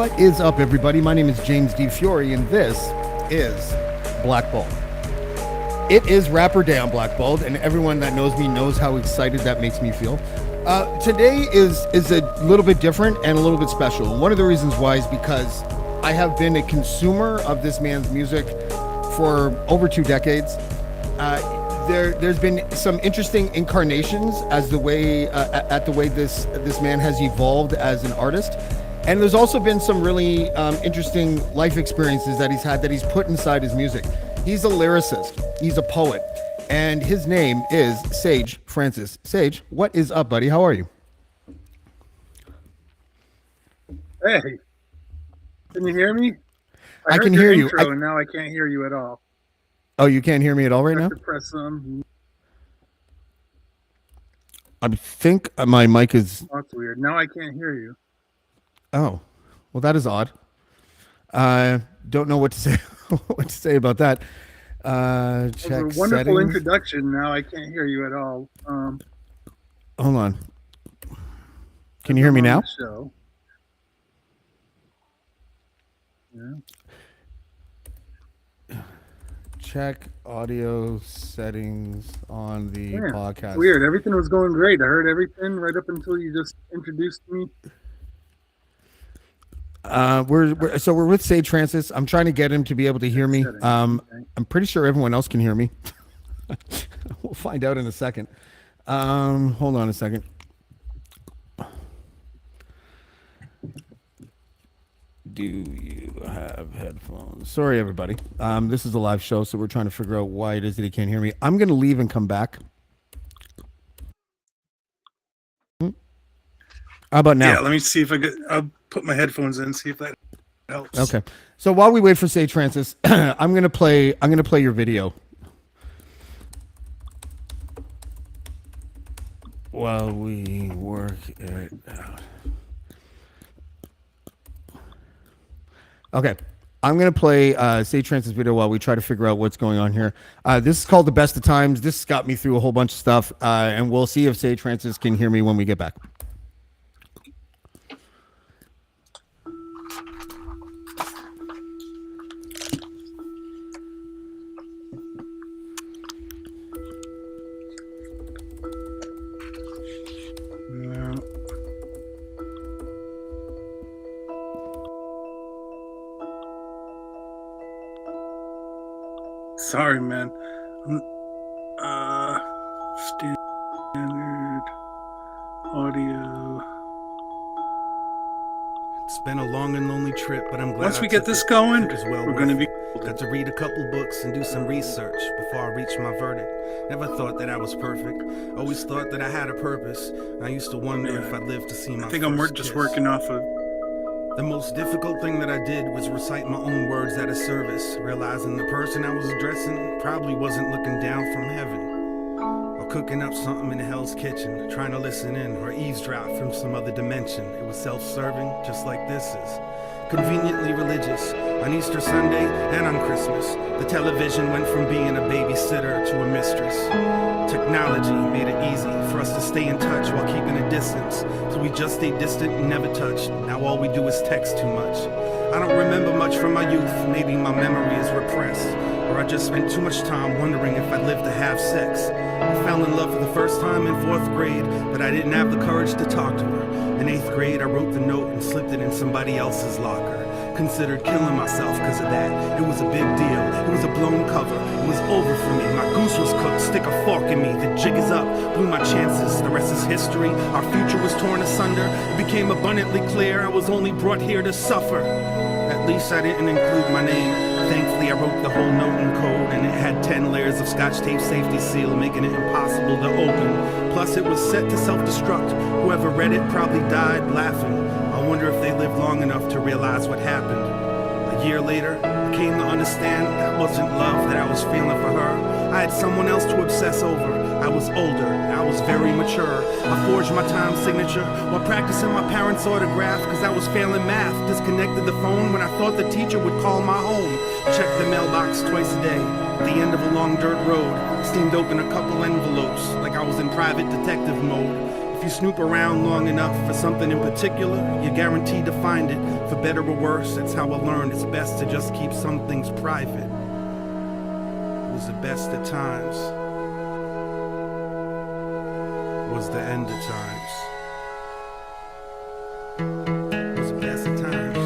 What is up, everybody? My name is James D. Fiore, and this is Blackballed. It is Rapper Day on Blackballed, and everyone that knows me knows how excited that makes me feel. Today is a little bit different and a little bit special. And one of the reasons why is because I have been a consumer of this man's music for over 2 decades. There's been some interesting incarnations as the way at the way this man has evolved as an artist, and there's also been some really interesting life experiences that he's had that he's put inside his music. He's a lyricist, he's a poet, and his name is Sage Francis. Sage, what is up, buddy? How are you? Hey, can you hear me? I can hear you. And now I can't hear you at all. Oh, you can't hear me at all right now? Press I think my mic is... Oh, that's weird. Now I can't hear you. Oh, well, that is odd. Don't know what to say. What to say about that? Check a wonderful settings. Introduction. Now I can't hear you at all. Hold on. Can you hear me now? Show. Yeah. Check audio settings on the podcast. Weird. Everything was going great. I heard everything right up until you just introduced me. We're with Sage Francis. I'm trying to get him to be able to hear me. I'm pretty sure everyone else can hear me. We'll find out in a second. Hold on a second. Do you have headphones? Sorry, everybody. This is a live show, so we're trying to figure out why it is that he can't hear me. I'm going to leave and come back. How about now? Yeah, let me see if I'll put my headphones in, see if that helps. Okay. So while we wait for Sage Francis, I'm going to play your video. While we work it out. Okay, I'm going to play Sage Francis' video while we try to figure out what's going on here. This is called The Best of Times. This got me through a whole bunch of stuff, and we'll see if Sage Francis can hear me when we get back. Sorry, man. Standard audio. It's been a long and lonely trip, but I'm glad. Once we get this going, we're going to be. Got to read a couple books and do some research before I reach my verdict. Never thought that I was perfect. Always thought that I had a purpose. I used to wonder if I'd live to see my. I think I'm just working off of. The most difficult thing that I did was recite my own words at a service, realizing the person I was addressing probably wasn't looking down from heaven, or cooking up something in Hell's Kitchen, trying to listen in or eavesdrop from some other dimension. It was self-serving, just like this is. Conveniently religious. On Easter Sunday and on Christmas, the television went from being a babysitter to a mistress. Technology made it easy for us to stay in touch while keeping a distance, so we just stayed distant and never touched. Now all we do is text too much. I don't remember much from my youth, maybe my memory is repressed, or I just spent too much time wondering if I'd live to have sex. I fell in love for the first time in 4th grade, but I didn't have the courage to talk to her. In 8th grade, I wrote the note and slipped it in somebody else's locker. Considered killing myself because of that. It was a big deal. It was a blown cover. It was over for me. My goose was cooked. Stick a fork in me. The jig is up. Blew my chances. The rest is history. Our future was torn asunder. It became abundantly clear I was only brought here to suffer. At least I didn't include my name. Thankfully, I wrote the whole note in code, and it had 10 layers of scotch tape safety seal, making it impossible to open. Plus, it was set to self-destruct. Whoever read it probably died laughing. I wonder if they lived long enough to realize what happened. A year later, I came to understand that wasn't love that I was feeling for her. I had someone else to obsess over. I was older, I was very mature. I forged my time signature while practicing my parents' autograph because I was failing math. Disconnected the phone when I thought the teacher would call my home. Checked the mailbox twice a day. At the end of a long dirt road, steamed open a couple envelopes like I was in private detective mode. If you snoop around long enough for something in particular, you're guaranteed to find it. For better or worse, that's how I learned it's best to just keep some things private. It was the best of times. It was the end of times. It was the best of times.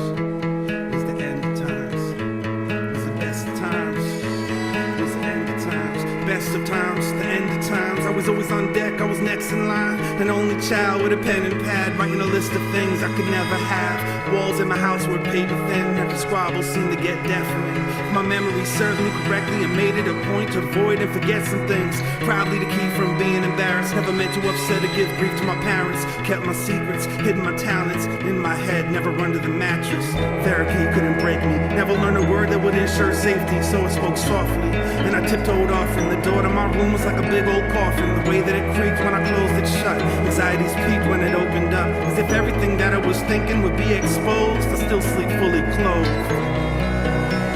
It was the end of times. It was the best of times. It was the end of times. Best of times, the end of times. I was always on deck, I was next in line. An only child with a pen and pad, writing a list of things I could never have. Walls in my house were paper thin, every squabble seemed to get deafening. My memory served me correctly and made it a point to avoid and forget some things. Proudly to keep from being embarrassed, never meant to upset or give grief to my parents. Kept my secrets, hidden my talents in my head, never run to the mattress. Therapy couldn't break me, never learned a word that would ensure safety, so I spoke softly. And I tiptoed off, and the door to my room was like a big old coffin. The way that it creaked when I closed it shut, anxieties peaked when it opened up, as if everything that I was thinking would be exposed. I still sleep fully clothed.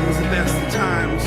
It was the best of times.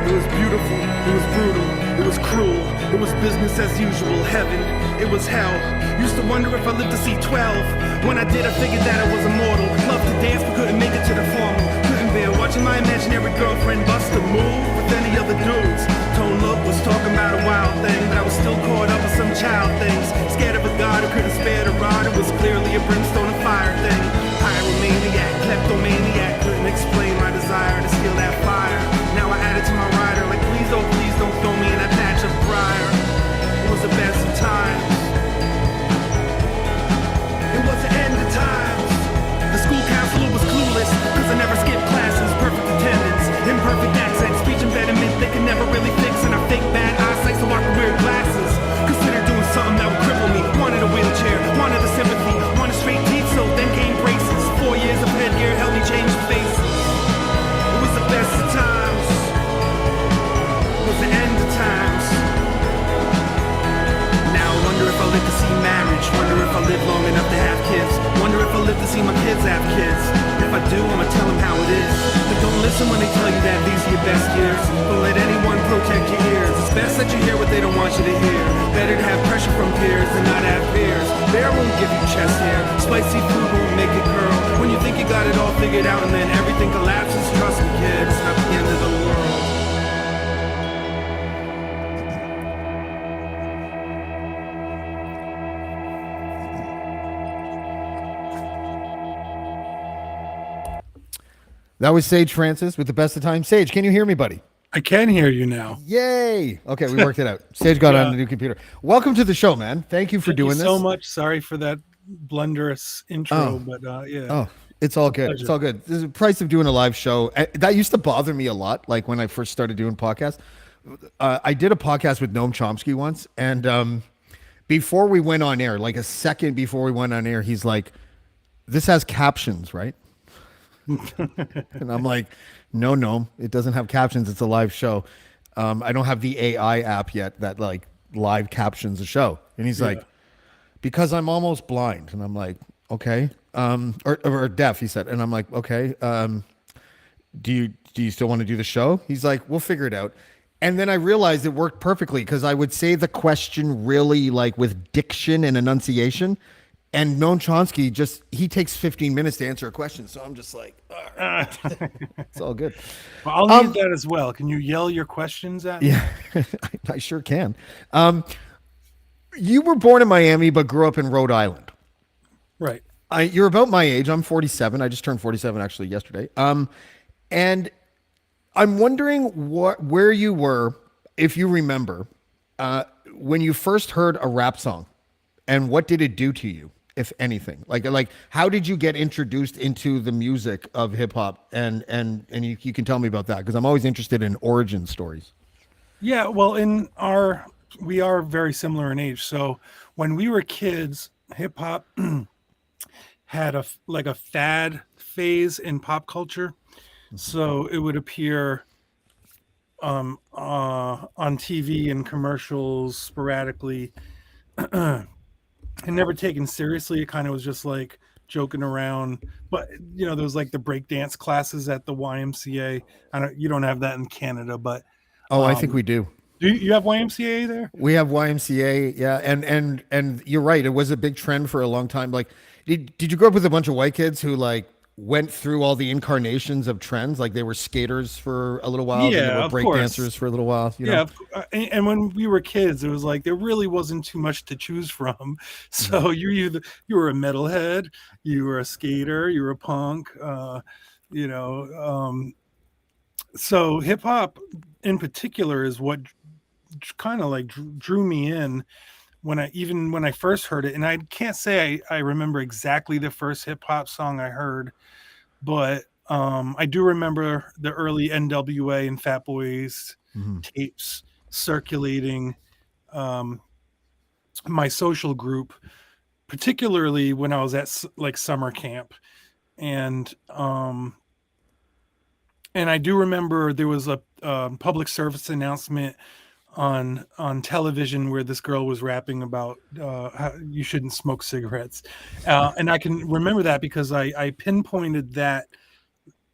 It was beautiful, it was brutal, it was cruel, it was business as usual, heaven, it was hell. Used to wonder if I lived to see 12. When I did, I figured that I was immortal. Loved to dance but couldn't make it to the formal. Couldn't bear watching my imaginary girlfriend bust a move with any other dudes. Tone Look was talking about a wild thing, but I was still caught up with some child things. Scared of a god who couldn't spare the rod. It was clearly a brimstone and fire thing. Pyromaniac, kleptomaniac, couldn't explain my desire to steal that fire. Now I add it to my rider, like please don't throw me in that patch of briar. It was the best of times. It was the end of times. The school counselor was clueless, cause I never skipped classes. Perfect attendance, imperfect accent, speech impediment they could never really fix. And I fake bad eyesight so I could wear glasses. Considered doing something that would cripple me. Wanted a wheelchair, wanted the sympathy, wanted straight teeth, so then came braces. 4 years of headgear helped me change faces. It was the best of times. It was the end of times. Now I wonder if I live to see marriage. Wonder if I live long enough to have kids. Wonder if I live to see my kids have kids. If I do, I'ma tell them how it is. But don't listen when they tell you that these are your best years. Don't let anyone protect your ears. It's best that you hear what they don't want you to hear. Better to have pressure from peers than not have peers. Bear won't give you chest hair. Spicy food won't make it curl. When you think you got it all figured out and then everything collapses, trust me, kid, it's not the end of the world. That was Sage Francis with the best of time. Sage, can you hear me, buddy? I can hear you now. Yay! Okay, we worked it out. Sage got on the new computer. Welcome to the show, man. Thank you for doing Thank you this. so much. Sorry for that blunderous intro, but yeah. Oh, it's all good. It's all good. There's a price of doing a live show. That used to bother me a lot. Like when I first started doing podcasts, I did a podcast with Noam Chomsky once, and before we went on air, like a second before we went on air, he's like, "This has captions, right?" And I'm like, no, it doesn't have captions. It's a live show. I don't have the AI app yet that like live captions a show. And he's like, because I'm almost blind. And I'm like, okay. Or deaf, he said. And I'm like, okay. Do you still want to do the show? He's like, we'll figure it out. And then I realized it worked perfectly because I would say the question really like with diction and enunciation. And Noam Chomsky he takes 15 minutes to answer a question. So I'm just like, it's all good. Well, I'll need that as well. Can you yell your questions at me? Yeah, I sure can. You were born in Miami, but grew up in Rhode Island. Right. You're about my age. I'm 47. I just turned 47 actually yesterday. And I'm wondering where you were, if you remember, when you first heard a rap song, and what did it do to you? If anything, like how did you get introduced into the music of hip hop? And you can tell me about that because I'm always interested in origin stories. Yeah, well, we are very similar in age. So when we were kids, hip hop had a fad phase in pop culture. So it would appear on TV and commercials sporadically. And never taken seriously. It kind of was just like joking around. But there was like the breakdance classes at the YMCA. You don't have that in Canada, but I think we do. Do you have YMCA there? We have YMCA, yeah, and you're right. It was a big trend for a long time. Like, did you grow up with a bunch of white kids who like went through all the incarnations of trends? Like they were skaters for a little while, then they were Yeah, of break course. dancers for a little while. You know? Yeah, and when we were kids, it was like there really wasn't too much to choose from. Mhm. So you were a metalhead, you were a skater, you were a punk. You know, so hip hop in particular is what kind of like drew me in when I first heard it. And I can't say I remember exactly the first hip hop song I heard, but I do remember the early NWA and Fat Boys Mhm. tapes circulating um, my social group, particularly when I was at like summer camp, and I do remember there was a public service announcement on television where this girl was rapping about how you shouldn't smoke cigarettes, and I can remember that because I pinpointed that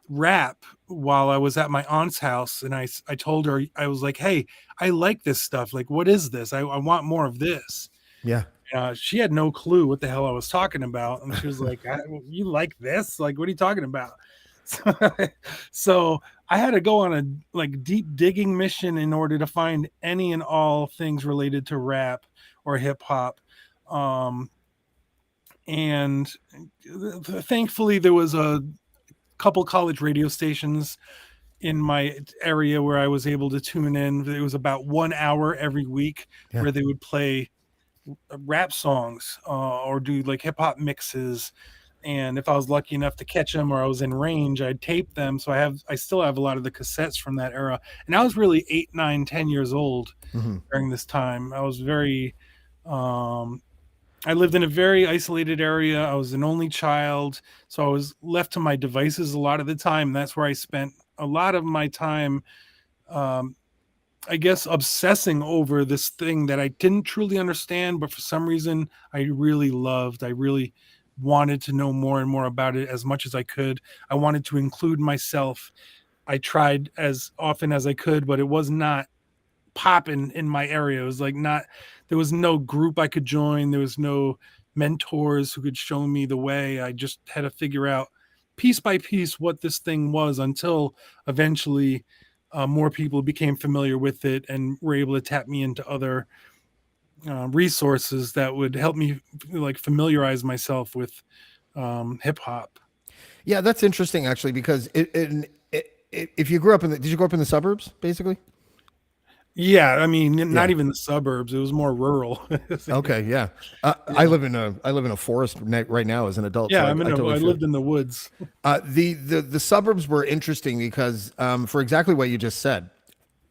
rap while I was at my aunt's house, and I told her, I was like, "Hey, I like this stuff. Like, what is this? I want more of this." Yeah. She had no clue what the hell I was talking about, and she was like, "You like this? Like, what are you talking about?" So, so I had to go on a like deep digging mission in order to find any and all things related to rap or hip hop. Um, and thankfully, there was a couple college radio stations in my area where I was able to tune in. It was about 1 hour every week Yeah. where they would play rap songs or do like hip hop mixes. And if I was lucky enough to catch them or I was in range, I'd tape them. So I still have a lot of the cassettes from that era. And I was really 8, 9, 10 years old Mhm. during this time. I was very, um, I lived in a very isolated area. I was an only child, so I was left to my devices a lot of the time. That's where I spent a lot of my time, um, I guess, obsessing over this thing that I didn't truly understand, but for some reason I really loved. I really wanted to know more and more about it as much as I could. I wanted to include myself. I tried as often as I could, but it was not popping in my area. It was like not, there was no group I could join. There was no mentors who could show me the way. I just had to figure out piece by piece what this thing was until eventually more people became familiar with it and were able to tap me into other resources that would help me like familiarize myself with hip hop. Yeah, that's interesting actually because if you grew up in did you grow up in the suburbs basically? Yeah, I mean, not Yeah. even the suburbs. It was more rural. Okay. Yeah. Yeah, I live in a forest right now as an adult, so yeah. I totally I feel. lived in the woods. The suburbs were interesting because for exactly what you just said,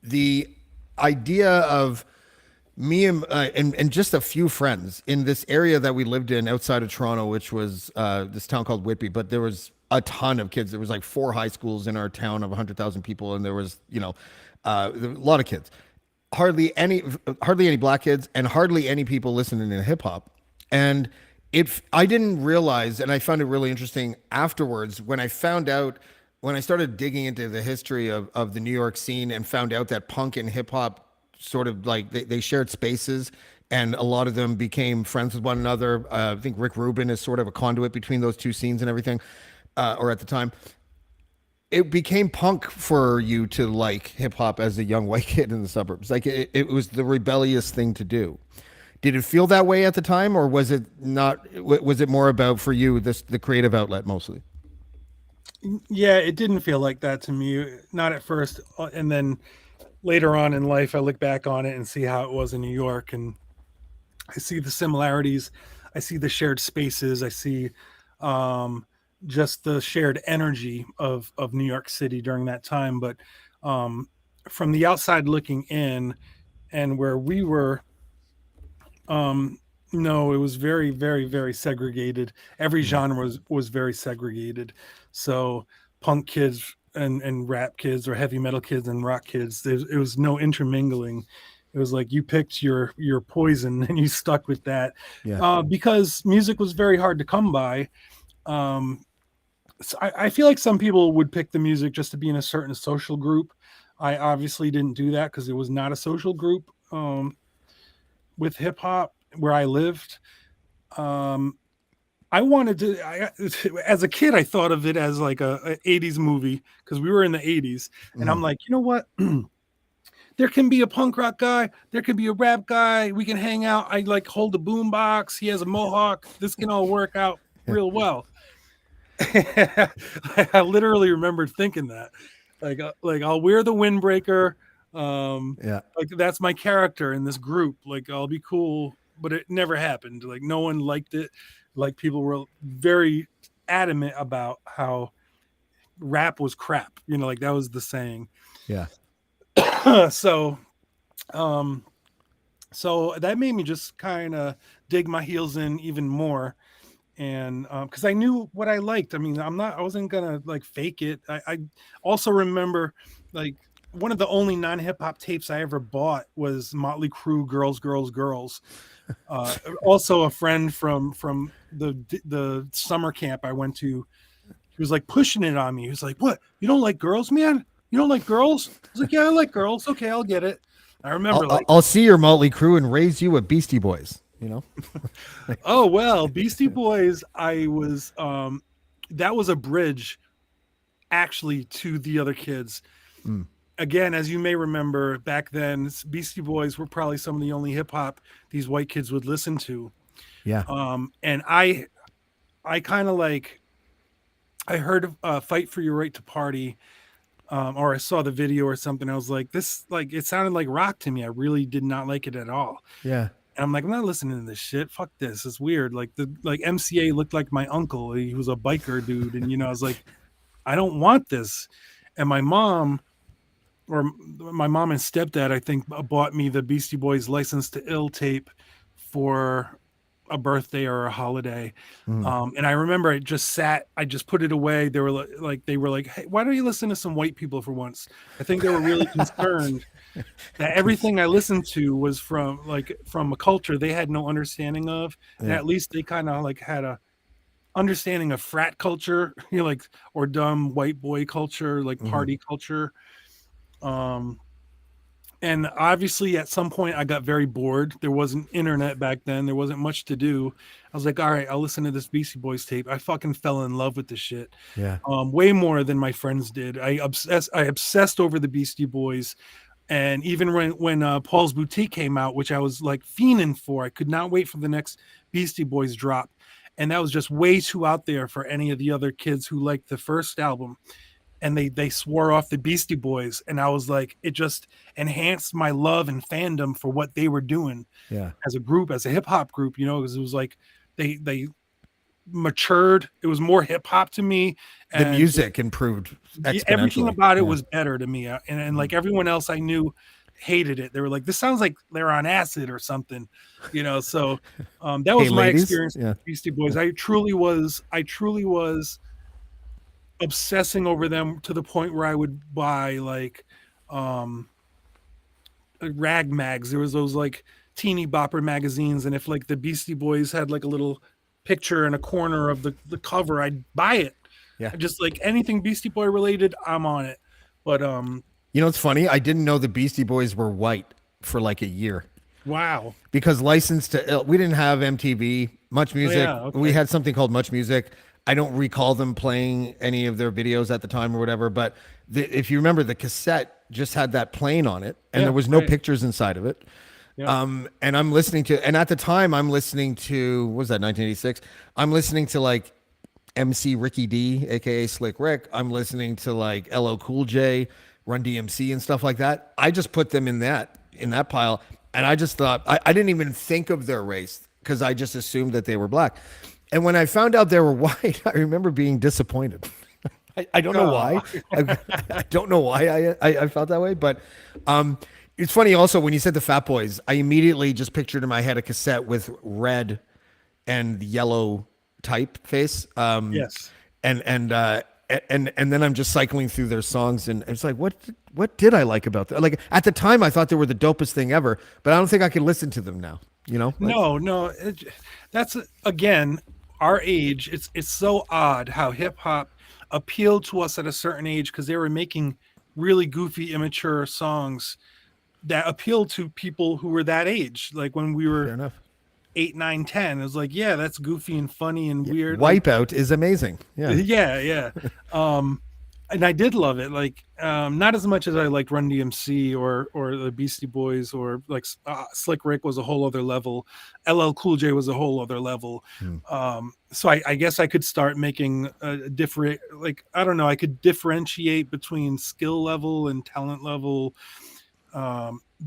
the idea of me and just a few friends in this area that we lived in outside of Toronto, which was this town called Whitby, but there was a ton of kids. There was like 4 high schools in our town of 100,000 people, and there was there were a lot of kids. Hardly any black kids, and hardly any people listening to hip hop. And I didn't realize, and I found it really interesting afterwards when I started digging into the history of the New York scene and found out that punk and hip hop sort of like they shared spaces and a lot of them became friends with one another. I think Rick Rubin is sort of a conduit between those two scenes and everything, or at the time. It became punk for you to like hip hop as a young white kid in the suburbs. Like it was the rebellious thing to do. Did it feel that way at the time, or was it not? Was it more about for you the creative outlet mostly? Yeah, it didn't feel like that to me. Not at first, and then later on in life, I look back on it and see how it was in New York, and I see the similarities. I see the shared spaces. I see um, just the shared energy of New York City during that time. But um, from the outside looking in, and where we were, um, no, it was very, very, very segregated. Every Mhm. genre was very segregated. So punk kids and rap kids, or heavy metal kids and rock kids, it was no intermingling. It was like you picked your poison and you stuck with that, Yeah. because music was very hard to come by. So I feel like some people would pick the music just to be in a certain social group, I obviously didn't do that because it was not a social group with hip hop where I lived. Um, I wanted to. As a kid, I thought of it as like a 80s movie because we were in the 80s, and I'm like, you know what? There can be a punk rock guy. There can be a rap guy. We can hang out. I like hold a boom box. He has a mohawk. This can all work out real well. I literally remembered thinking that, like I'll wear the windbreaker. Yeah. Like that's my character in this group. Like I'll be cool, but it never happened. Like no one liked it. Like people were very adamant about how rap was crap. You know, like that was the saying. Yeah. So, um, so that made me just kind of dig my heels in even more, and because I knew what I liked. I mean, I wasn't gonna like fake it. I also remember like one of the only non-hip hop tapes I ever bought was Motley Crue, Girls, Girls, Girls. Also, a friend from the summer camp I went to, he was like pushing it on me. He was like, "What? You don't like girls, man? You don't like girls?" I was like, "Yeah, I like girls. Okay, I'll get it." I remember I'll see your Motley Crue and raise you a Beastie Boys. You know. oh well, Beastie Boys. I was that was a bridge actually to the other kids. Again, as you may remember, back then Beastie Boys were probably some of the only hip hop these white kids would listen to. Yeah. And I kind of like I heard "Fight for Your Right to Party," or I saw the video or something. I was like, this like it sounded like rock to me. I really did not like it at all. Yeah. And I'm like, I'm not listening to this shit. Fuck this. It's weird. Like like MCA looked like my uncle. He was a biker dude, and I was like, I don't want this. And my mom and stepdad, I think, bought me the Beastie Boys "License to Ill" tape for a birthday or a holiday. And I remember I just put it away. They were like, "Hey, why don't you listen to some white people for once?" I think they were really concerned that everything I listened to was from a culture they had no understanding of. And at least they kind of like had a understanding of frat culture, like, or dumb white boy culture, like party culture. And obviously at some point I got very bored. There wasn't internet back then. There wasn't much to do. I was like, all right, I'll listen to this Beastie Boys tape. I fucking fell in love with this shit. Yeah. Way more than my friends did. I obsessed over the Beastie Boys. And even when Paul's Boutique came out, which I was like fiending for, I could not wait for the next Beastie Boys drop. And that was just way too out there for any of the other kids who liked the first album. And they swore off the Beastie Boys. And I was like, it just enhanced my love and fandom for what they were doing as a group, as a hip hop group, because it was like they matured. It was more hip hop to me. The music improved exponentially. Everything about it was better to me. And like everyone else I knew hated it. They were like, this sounds like they're on acid or something, so that was my experience with Beastie Boys. I truly was obsessing over them to the point where I would buy like rag mags. There was those like teeny bopper magazines, and if like the Beastie Boys had like a little picture in a corner of the cover, I'd buy it. Just like anything Beastie Boy related, I'm on it. But it's funny, I didn't know the Beastie Boys were white for like a year. Wow. Because License to Ill, we didn't have MTV, Much Music. We had something called Much Music. I don't recall them playing any of their videos at the time or whatever, but if you remember, the cassette just had that playing on it, and there was no pictures inside of it. And I'm listening to, and at the time I'm listening to, what was that, 1986? I'm listening to like MC Ricky D, aka Slick Rick. I'm listening to like LL Cool J, Run DMC, and stuff like that. I just put them in that pile, and I just thought I didn't even think of their race because I just assumed that they were black. And when I found out they were white, I remember being disappointed. I don't know why. I don't know why I felt that way. But it's funny also when you said the Fat Boys, I immediately just pictured in my head a cassette with red and yellow typeface. Yes. And then I'm just cycling through their songs, and it's like, what did I like about that? Like at the time, I thought they were the dopest thing ever, but I don't think I could listen to them now. No, that's again our age. It's so odd how hip hop appealed to us at a certain age because they were making really goofy, immature songs that appeal to people who were that age. Like when we Fair were enough. 8, 9, 10, it was like, yeah, that's goofy and funny and weird. Like, Wipeout is amazing. Yeah. yeah. And I did love it. Like, not as much as I liked Run DMC or the Beastie Boys, or like Slick Rick was a whole other level. LL Cool J was a whole other level. So I guess I could start making a different, like, I don't know, I could differentiate between skill level and talent level.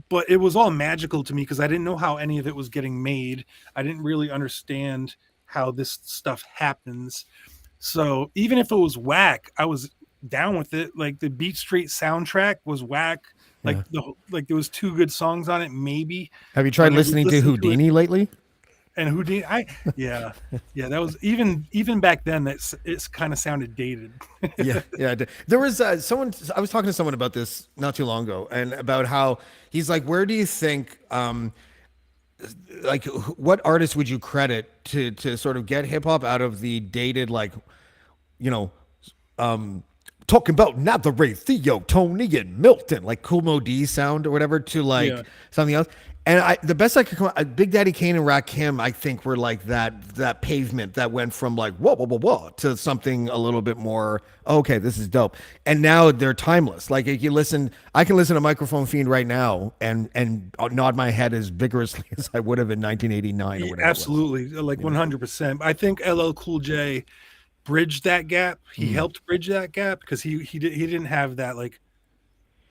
But it was all magical to me because I didn't know how any of it was getting made. I didn't really understand how this stuff happens. So even if it was whack, I was down with it. Like the Beat Street soundtrack was whack. Like Yeah. there was 2 good songs on it, maybe. Have you tried But I listening to listened to it, Houdini lately? and Houdini, yeah, that was even back then. It's kind of sounded dated. Yeah. There was someone. I was talking to someone about this not too long ago, and about how he's like, where do you think, like, what artist would you credit to sort of get hip hop out of the dated, like, you know, talking about Nathalie, Theo, Tony, and Milton, like Cool Mo D sound or whatever, to like Yeah. something else. And the best I could come, Big Daddy Kane and Rakim, I think were like that pavement that went from like whoa to something a little bit more. Okay, this is dope. And now they're timeless. Like if you listen, I can listen to Microphone Fiend right now and nod my head as vigorously as I would have in 1989 or whatever. Absolutely, like 100%. I think LL Cool J bridged that gap. He helped bridge that gap because he didn't have that, like,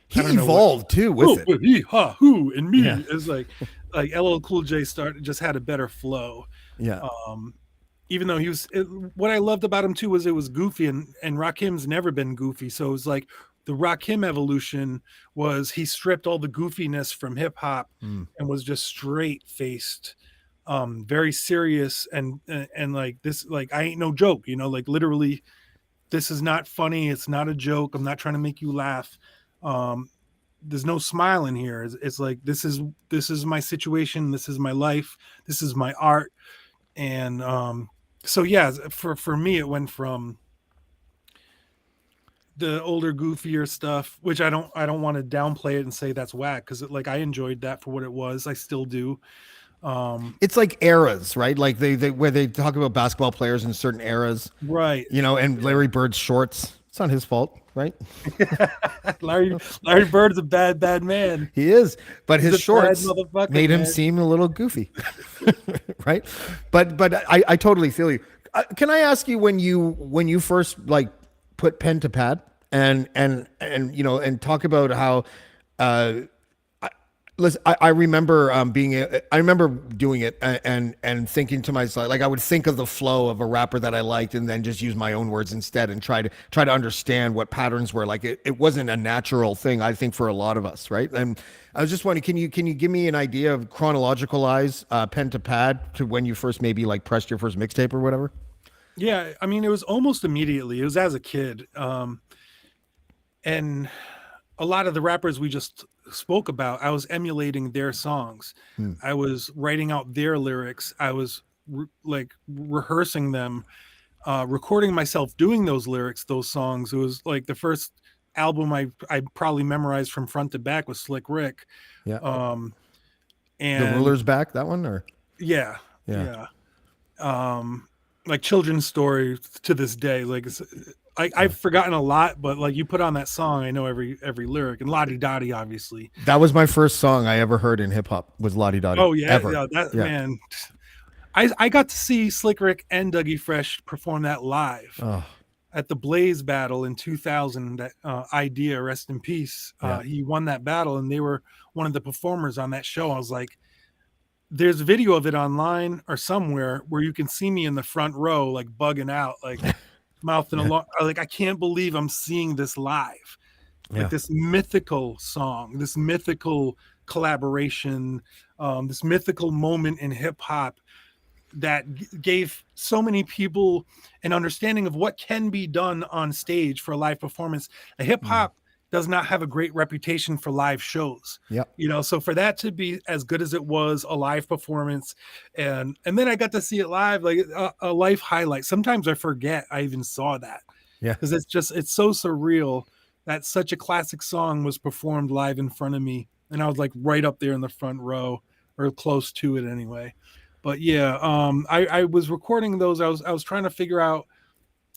He I don't know evolved too with it. He, ha, who, and me. Yeah. It's like LL Cool J just had a better flow. Yeah. Even though what I loved about him too was it was goofy, and Rakim's never been goofy. So it was like the Rakim evolution was he stripped all the goofiness from hip hop and was just straight faced, very serious, and like this, like, I ain't no joke, like literally, this is not funny. It's not a joke. I'm not trying to make you laugh. There's no smile in here. It's like, this is my situation. This is my life. This is my art. And so yeah, for me, it went from the older, goofier stuff, which I don't want to downplay it and say that's whack, because like I enjoyed that for what it was. I still do. It's like eras, right? Like they where they talk about basketball players in certain eras, Right. and Larry Bird's shorts. It's not his fault, right? Larry Bird's a bad man. He is, but his He's a bad shorts motherfucker, made him man. seem a little goofy, right? But I totally feel you. Can I ask you, when you first like put pen to pad and and talk about how listen, I remember I remember doing it and thinking to myself, like, I would think of the flow of a rapper that I liked and then just use my own words instead and try to understand what patterns were. Like it wasn't a natural thing, I think, for a lot of us, right? And I was just wondering, can you give me an idea of chronological pen to pad to when you first maybe like pressed your first mixtape or whatever? Yeah, I mean, it was almost immediately. It was as a kid. And a lot of the rappers we just spoke about, I was emulating their songs. I was writing out their lyrics. I was rehearsing them, recording myself doing those lyrics, those songs. It was like the first album I probably memorized from front to back was Slick Rick. Yeah. And The Ruler's Back, that one, or yeah. Like Children's Story to this day, like I've forgotten a lot, but like you put on that song, I know every lyric. And Lottie Dottie, obviously. that was my first song I ever heard in hip hop, was Lottie Dottie. Oh yeah, ever. Man. I got to see Slick Rick and Dougie Fresh perform that live at the Blaze battle in 2000. That Idea, rest in peace. He won that battle, and they were one of the performers on that show. I was like, there's a video of it online or somewhere where you can see me in the front row, like bugging out, like mouthing along. Like, I can't believe I'm seeing this live. Like this mythical song, this mythical collaboration, this mythical moment in hip hop that gave so many people an understanding of what can be done on stage for a live performance. A hip hop does not have a great reputation for live shows. So for that to be as good as it was, a live performance, and then I got to see it live, like a life highlight. Sometimes I forget I even saw that. Because it's so surreal that such a classic song was performed live in front of me, and I was like right up there in the front row or close to it anyway. But yeah, I was recording those. I was trying to figure out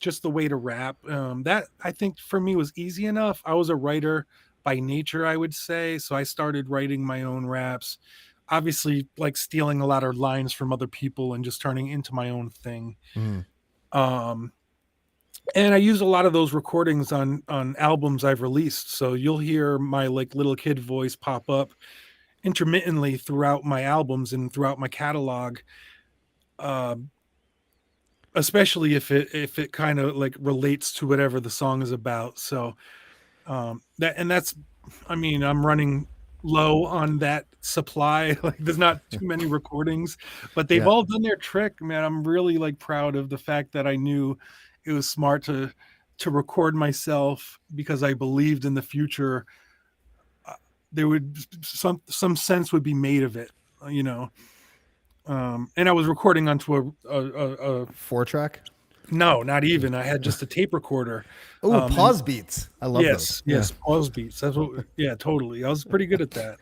just the way to rap. That I think for me was easy enough. I was a writer by nature, I would say, so I started writing my own raps. Obviously, like stealing a lot of lines from other people and just turning into my own thing. Mm. And I use a lot of those recordings on albums I've released. So you'll hear my like little kid voice pop up intermittently throughout my albums and throughout my catalog. Especially if it kind of like relates to whatever the song is about. So that's, I mean, I'm running low on that supply. Like there's not too many recordings, but they've all done their trick, man. I'm really like proud of the fact that I knew it was smart to record myself because I believed in the future there would some sense would be made of it, you know. And I was recording onto a 4-track. No, not even. I had just a tape recorder. Oh, pause beats. I love those. Yes, pause beats. That's what. Yeah, totally. I was pretty good at that.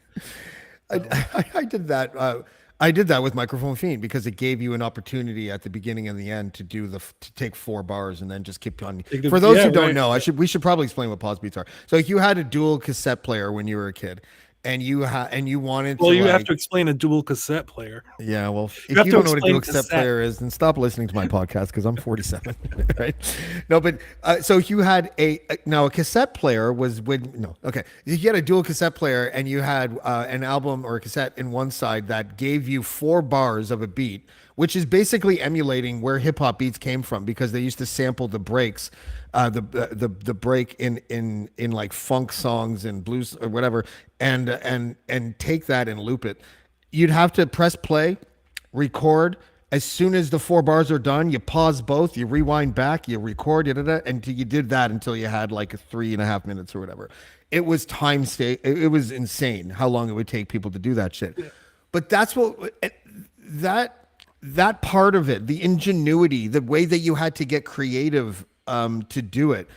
I did that. I did that with Microphone Fiend because it gave you an opportunity at the beginning and the end to to take 4 bars and then just keep on. For those who don't know, we should probably explain what pause beats are. So you had a dual cassette player when you were a kid. And you wanted to. Well, you have to explain a dual cassette player. Yeah, well, if you don't know what a dual cassette player is, then stop listening to my podcast because I'm 47, right? No, but so you had a cassette player was you had a dual cassette player and you had an album or a cassette in one side that gave you 4 bars of a beat, which is basically emulating where hip hop beats came from because they used to sample the breaks. The break in like funk songs and blues or whatever, and take that and loop it. You'd have to press play, record. As soon as the 4 bars are done, you pause both, you rewind back, you record, and you did that until you had like 3.5 minutes or whatever. It was it was insane how long it would take people to do that shit. Yeah. But that's what that part of it, the ingenuity, the way that you had to get creative to do it.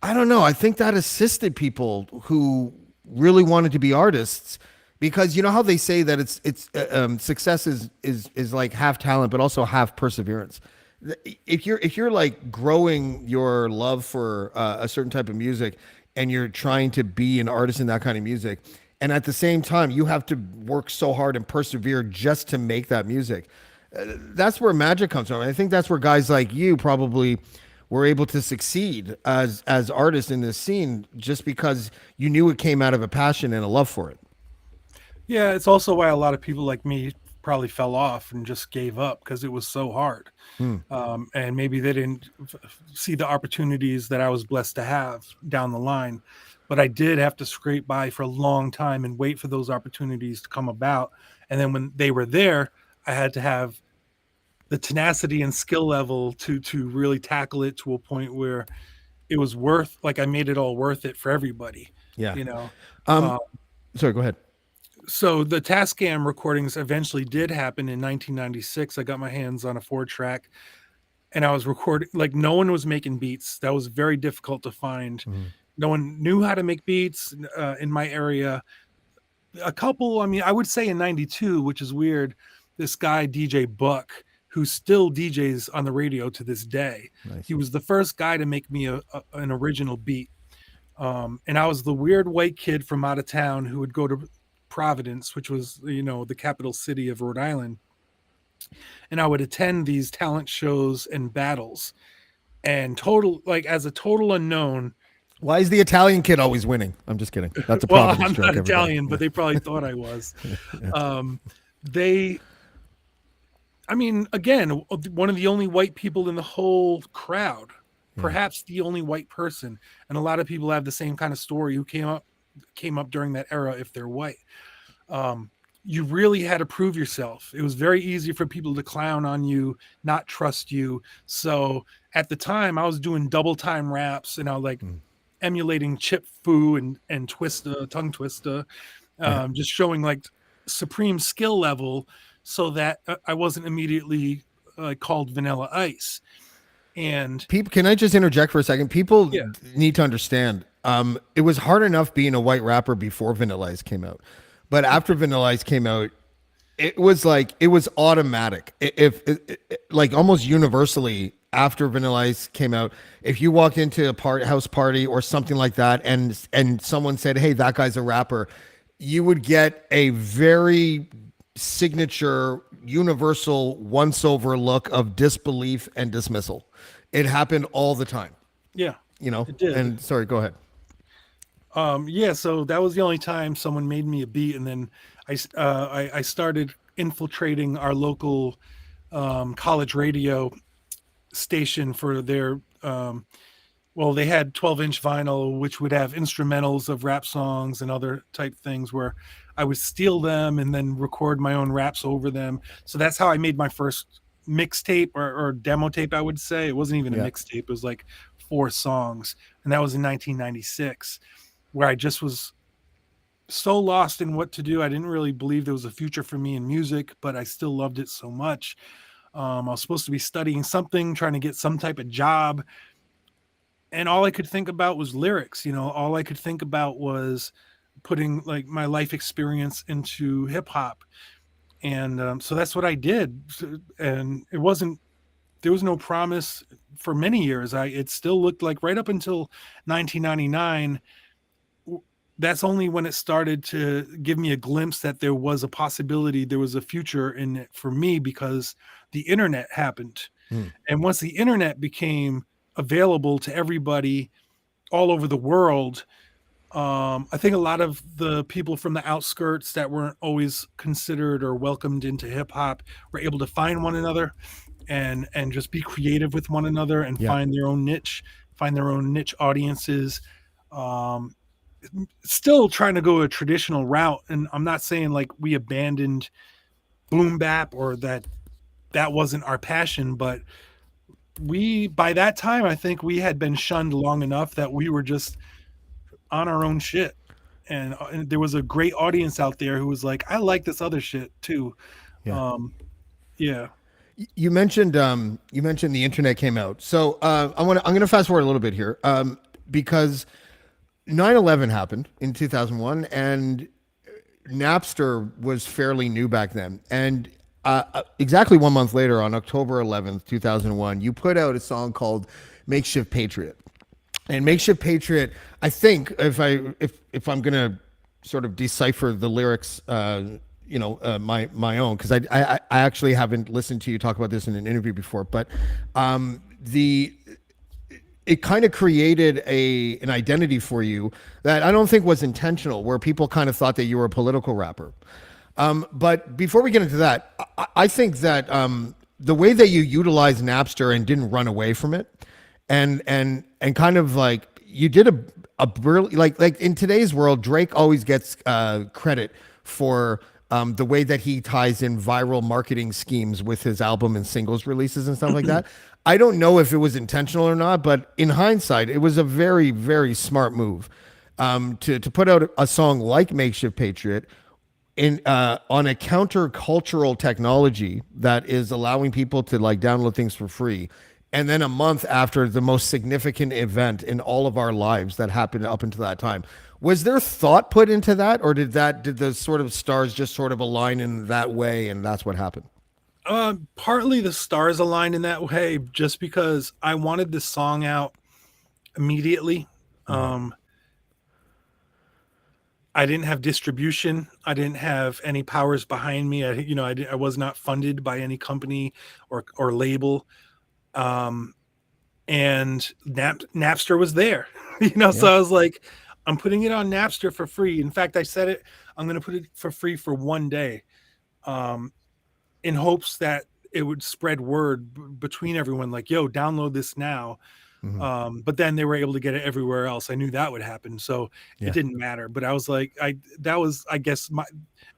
I don't know. I think that assisted people who really wanted to be artists because you know how they say that it's success is like half talent, but also half perseverance. If you're like growing your love for a certain type of music and you're trying to be an artist in that kind of music, and at the same time you have to work so hard and persevere just to make that music, that's where magic comes from. And I think that's where guys like you probably were able to succeed as artists in this scene just because you knew it came out of a passion and a love for it. Yeah, it's also why a lot of people like me probably fell off and just gave up because it was so hard. And maybe they didn't see the opportunities that I was blessed to have down the line. But I did have to scrape by for a long time and wait for those opportunities to come about. And then when they were there, I had to have the tenacity and skill level to really tackle it to a point where it was I made it all worth it for everybody. Yeah. You know? Sorry, go ahead. So the Tascam recordings eventually did happen in 1996. I got my hands on a 4-track and I was recording, like no one was making beats. That was very difficult to find. Mm-hmm. No one knew how to make beats in my area. A couple, I mean, I would say in 92, which is weird, this guy, DJ Buck, who still DJs on the radio to this day. Nice. He was the first guy to make me an original beat. And I was the weird white kid from out of town who would go to Providence, which was, you know, the capital city of Rhode Island. And I would attend these talent shows and battles. And as a total unknown. Why is the Italian kid always winning? I'm just kidding. That's a well, I'm not Italian, but they probably thought I was. Yeah. I mean, again, one of the only white people in the whole crowd, perhaps the only white person. And a lot of people have the same kind of story who came up during that era if they're white. You really had to prove yourself. It was very easy for people to clown on you, not trust you. So at the time, I was doing double time raps and I was like emulating Chip Fu and Twista, Tongue Twista, just showing like supreme skill level so that I wasn't immediately called Vanilla Ice. And people, can I just interject for a second? People need to understand It was hard enough being a white rapper before Vanilla Ice came out, but after Vanilla Ice came out, it was automatic. Like almost universally after Vanilla Ice came out, if you walked into a house party or something like that, and someone said, "Hey, that guy's a rapper," you would get a very signature, universal, once over look of disbelief and dismissal. It happened all the time, Yeah, you know. it did. And sorry, go ahead. Yeah, so that was the only time someone made me a beat, and then I started infiltrating our local college radio station for their well, they had 12-inch vinyl, which would have instrumentals of rap songs and other type things where I would steal them and then record my own raps over them. So that's how I made my first mixtape or demo tape, I would say. It wasn't even a Yeah. mixtape, it was like 4 songs. And that was in 1996, where I just was so lost in what to do. I didn't really believe there was a future for me in music, but I still loved it so much. I was supposed to be studying something, trying to get some type of job, and all I could think about was lyrics. All I could think about was putting like my life experience into hip hop, and so that's what I did. And there was no promise for many years. It still looked like right up until 1999. That's only when it started to give me a glimpse that there was a possibility, there was a future in it for me, because the internet happened. And once the internet became available to everybody all over the world, I think a lot of the people from the outskirts that weren't always considered or welcomed into hip hop were able to find one another and just be creative with one another and Yeah. find their own niche audiences. Still trying to go a traditional route, and I'm not saying like we abandoned boom bap or that wasn't our passion, but by that time I think we had been shunned long enough that we were just on our own shit, and there was a great audience out there who was like, I like this other shit too. Yeah. Yeah. You mentioned the internet came out. So I'm gonna fast forward a little bit here, because 9/11 happened in 2001, and Napster was fairly new back then. And exactly 1 month later, on October 11th, 2001, you put out a song called "Makeshift Patriot." And "Makeshift Patriot," I think, if I'm gonna sort of decipher the lyrics, my own, because I actually haven't listened to you talk about this in an interview before, but it kind of created an identity for you that I don't think was intentional, where people kind of thought that you were a political rapper. But before we get into that, I think that the way that you utilized Napster and didn't run away from it, and kind of like you did a brilliant, like in today's world, Drake always gets credit for the way that he ties in viral marketing schemes with his album and singles releases and stuff like that. I don't know if it was intentional or not, but in hindsight, it was a very, very smart move to put out a song like "Makeshift Patriot" on a countercultural technology that is allowing people to like download things for free. And then a month after the most significant event in all of our lives that happened up until that time. Was there thought put into that, or did the sort of stars just sort of align in that way, and that's what happened? Partly the stars aligned in that way, just because I wanted this song out immediately. I didn't have distribution. I didn't have any powers behind me. I was not funded by any company or label. And Napster was there, so I was like, I'm putting it on Napster for free. In fact, I said I'm going to put it for free for one day, in hopes that it would spread word between everyone, like, yo, download this now. But then they were able to get it everywhere else. I knew that would happen, so it didn't matter. But I was like, that was, I guess,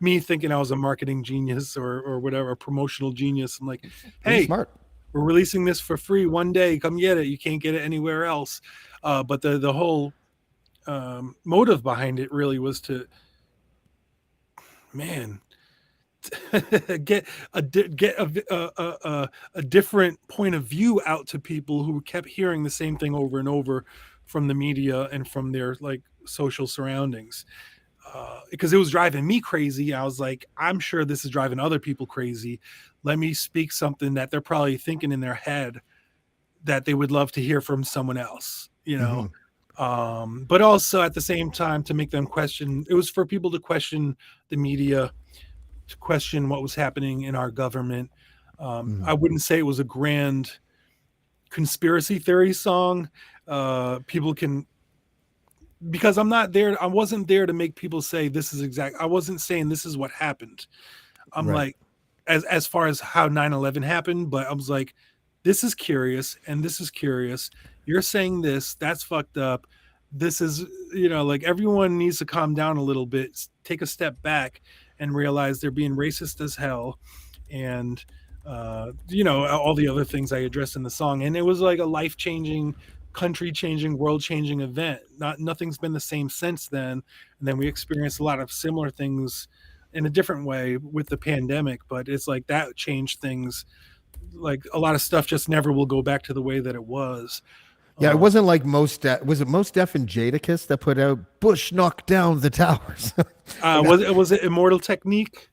me thinking I was a marketing genius or whatever, a promotional genius. I'm like, hey, smart. We're releasing this for free one day. Come get it. You can't get it anywhere else. But the whole motive behind it really was to, get a different point of view out to people who kept hearing the same thing over and over from the media and from their like social surroundings. Because it was driving me crazy. I was like, I'm sure this is driving other people crazy. Let me speak something that they're probably thinking in their head that they would love to hear from someone else, you know. Mhm. But also at the same time to make them question. It was for people to question the media, to question what was happening in our government. I Mhm. wouldn't say it was a grand conspiracy theory song. People can, because I'm not there. I wasn't there to make people say this is exact. I wasn't saying this is what happened. I'm Right. like, as far as how 9/11 happened, but I was like, this is curious and this is curious. You're saying this, that's fucked up. This is, like everyone needs to calm down a little bit, take a step back and realize they're being racist as hell. And all the other things I addressed in the song. And it was like a life-changing, country-changing, world-changing event. Nothing's been the same since then. And then we experienced a lot of similar things in a different way with the pandemic, but it's like that changed things. Like a lot of stuff just never will go back to the way that it was. Yeah, it Um, wasn't like was it Most Def and Jadakiss that put out Bush knocked down the towers? Like, was it Immortal Technique,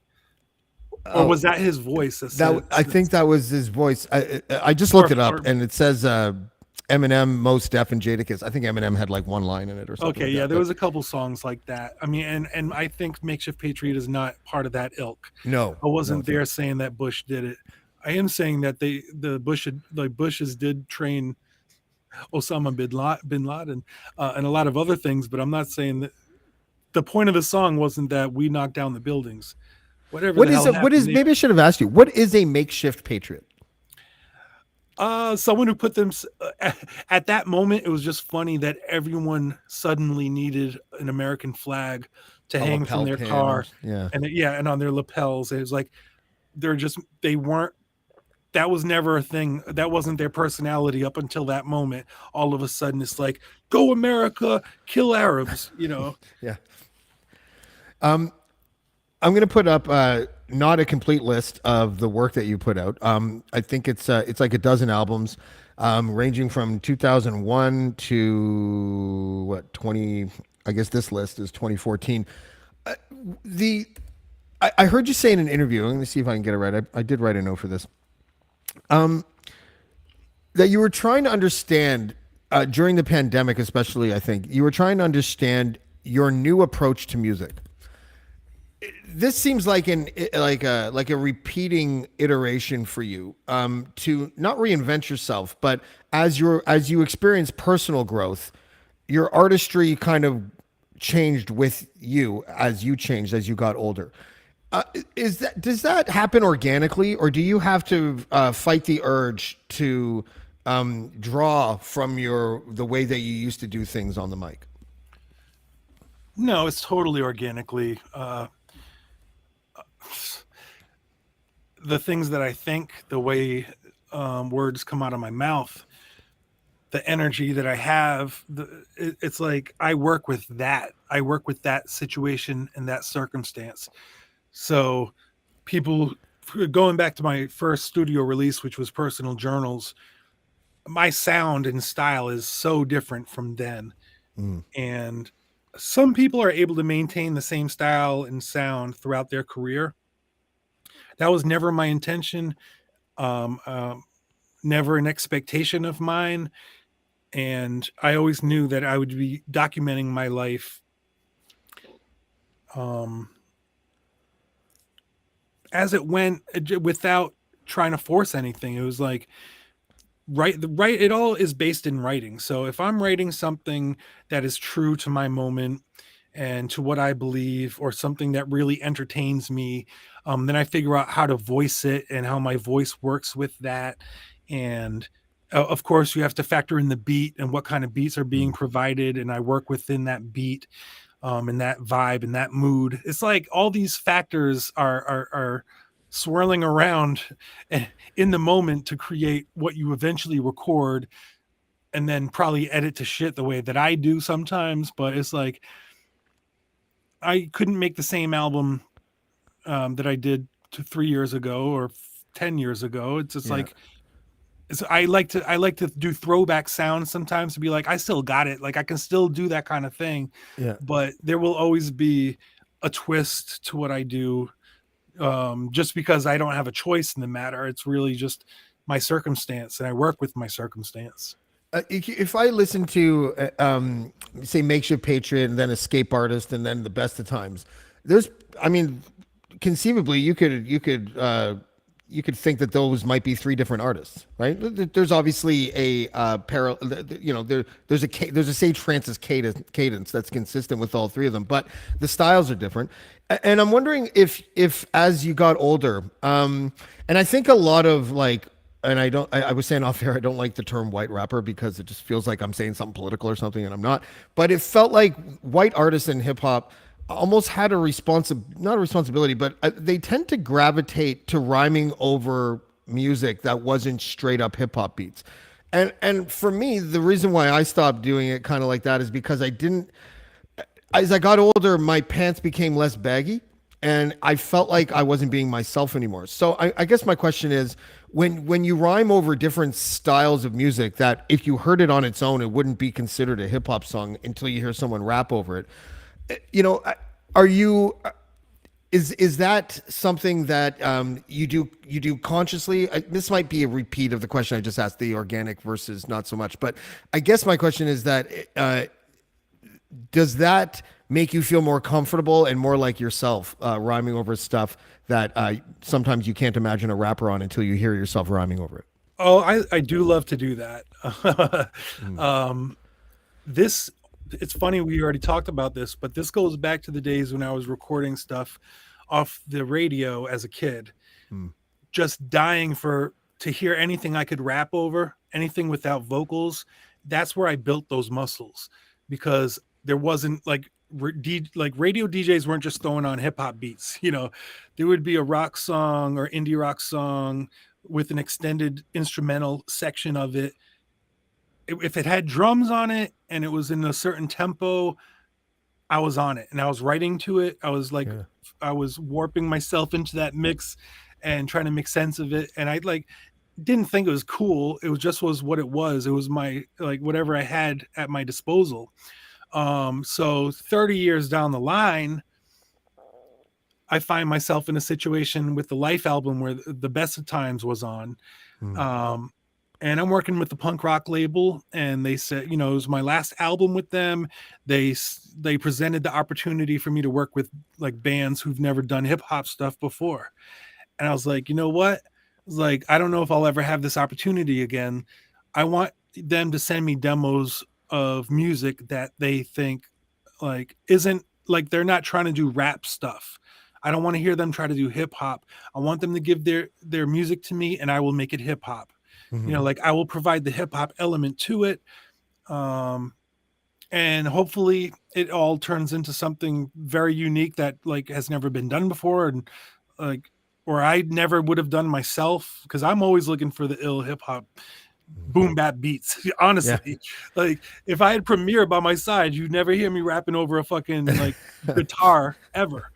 or oh, was that his voice that that said? I think that was his voice. I just looked Or, it up or and it says Eminem, Most Def, and Jadakiss. I think Eminem had like one line in it or something okay, like yeah, that. there But was a couple songs like that. I mean, and I think Makeshift Patriot is not part of that ilk. no, I no, wasn't it's there not. saying that Bush did it. I am saying that the Bushes did train Osama bin Laden, and a lot of other things, but I'm not saying that the point of the song wasn't that we knocked down the buildings. Whatever What the is hell it? What happened is? there. Maybe I should have asked you. What is a makeshift patriot? Someone who put them at that moment. It was just funny that everyone suddenly needed an American flag to A hang from lapel their pin, or car, yeah. and on their lapels. It was like they weren't. That was never a thing. That wasn't their personality up until that moment. All of a sudden, it's like, "Go America, kill Arabs," you know. Yeah. I'm going to put up not a complete list of the work that you put out. I think it's like a dozen albums, ranging from 2001 to what 20. I guess this list is 2014. The I heard you say in an interview. Let me see if I can get it right. I did write a note for this. That you were trying to understand during the pandemic, especially. I think you were trying to understand your new approach to music. This seems like like a repeating iteration for you, to not reinvent yourself, but as you experience personal growth, your artistry kind of changed with you as you changed as you got older. Does that happen organically, or do you have to fight the urge to draw from the way that you used to do things on the mic? No, it's totally organically. The things that I think, the way words come out of my mouth, the energy that I have, it's like I work with that. I work with that situation and that circumstance. So, people, going back to my first studio release, which was Personal Journals, my sound and style is so different from then. Mm. And some people are able to maintain the same style and sound throughout their career. That was never my intention. Um, um, Never an expectation of mine. And I always knew that I would be documenting my life um, as it went, without trying to force anything. It was like, right, it all is based in writing. So if I'm writing something that is true to my moment and to what I believe, or something that really entertains me, then I figure out how to voice it and how my voice works with that. And of course, you have to factor in the beat and what kind of beats are being provided, and I work within that beat, and that vibe and that mood. It's like all these factors are swirling around in the moment to create what you eventually record, and then probably edit to shit the way that I do sometimes. But it's like I couldn't make the same album that I did 3 years ago or 10 years ago. It's just Yeah. like So I like to do throwback sounds sometimes to be like, I still got it. Like I can still do that kind of thing, Yeah. but there will always be a twist to what I do. Just because I don't have a choice in the matter. It's really just my circumstance, and I work with my circumstance. If I listen to, say, Makeshift Patriot, and then Escape Artist, and then The Best of Times, there's, I mean, conceivably, you could think that those might be three different artists, right? There's obviously a parallel, there's a Sage Francis cadence that's consistent with all three of them, but the styles are different. And I'm wondering if as you got older, and I think a lot of like, and I was saying off air, I don't like the term white rapper because it just feels like I'm saying something political or something, and I'm not. But it felt like white artists in hip hop almost had not a responsibility, but they tend to gravitate to rhyming over music that wasn't straight up hip hop beats. And for me, the reason why I stopped doing it kind of like that is because I didn't, as I got older, my pants became less baggy, and I felt like I wasn't being myself anymore. So I guess my question is, when you rhyme over different styles of music, that if you heard it on its own, it wouldn't be considered a hip hop song until you hear someone rap over it. You know, are you? Is that something that you do consciously? This might be a repeat of the question I just asked, the organic versus not so much. But I guess my question is that does that make you feel more comfortable and more like yourself, rhyming over stuff that sometimes you can't imagine a rapper on until you hear yourself rhyming over it? Oh, I do love to do that. This It's funny, we already talked about this, but this goes back to the days when I was recording stuff off the radio as a kid, just dying to hear anything I could rap over, anything without vocals. That's where I built those muscles, because there wasn't like radio DJs weren't just throwing on hip hop beats. There would be a rock song or indie rock song with an extended instrumental section of it. If it had drums on it and it was in a certain tempo, I was on it and I was writing to it. I was like, Yeah. I was warping myself into that mix and trying to make sense of it. And I didn't think it was cool. It was what it was. It was my, like, whatever I had at my disposal. So 30 years down the line, I find myself in a situation with the Life album where The Best of Times was on. And I'm working with the punk rock label, and they said, it was my last album with them. They presented the opportunity for me to work with like bands who've never done hip hop stuff before. And I was like, you know what? I was like, I don't know if I'll ever have this opportunity again. I want them to send me demos of music that they think like isn't like, they're not trying to do rap stuff. I don't want to hear them try to do hip hop. I want them to give their music to me, and I will make it hip hop. Like I will provide the hip hop element to it. And hopefully it all turns into something very unique that like has never been done before, and like, or I never would have done myself, because I'm always looking for the ill hip hop boom bap beats. Honestly, like if I had Premiere by my side, you'd never hear me rapping over a fucking like guitar ever.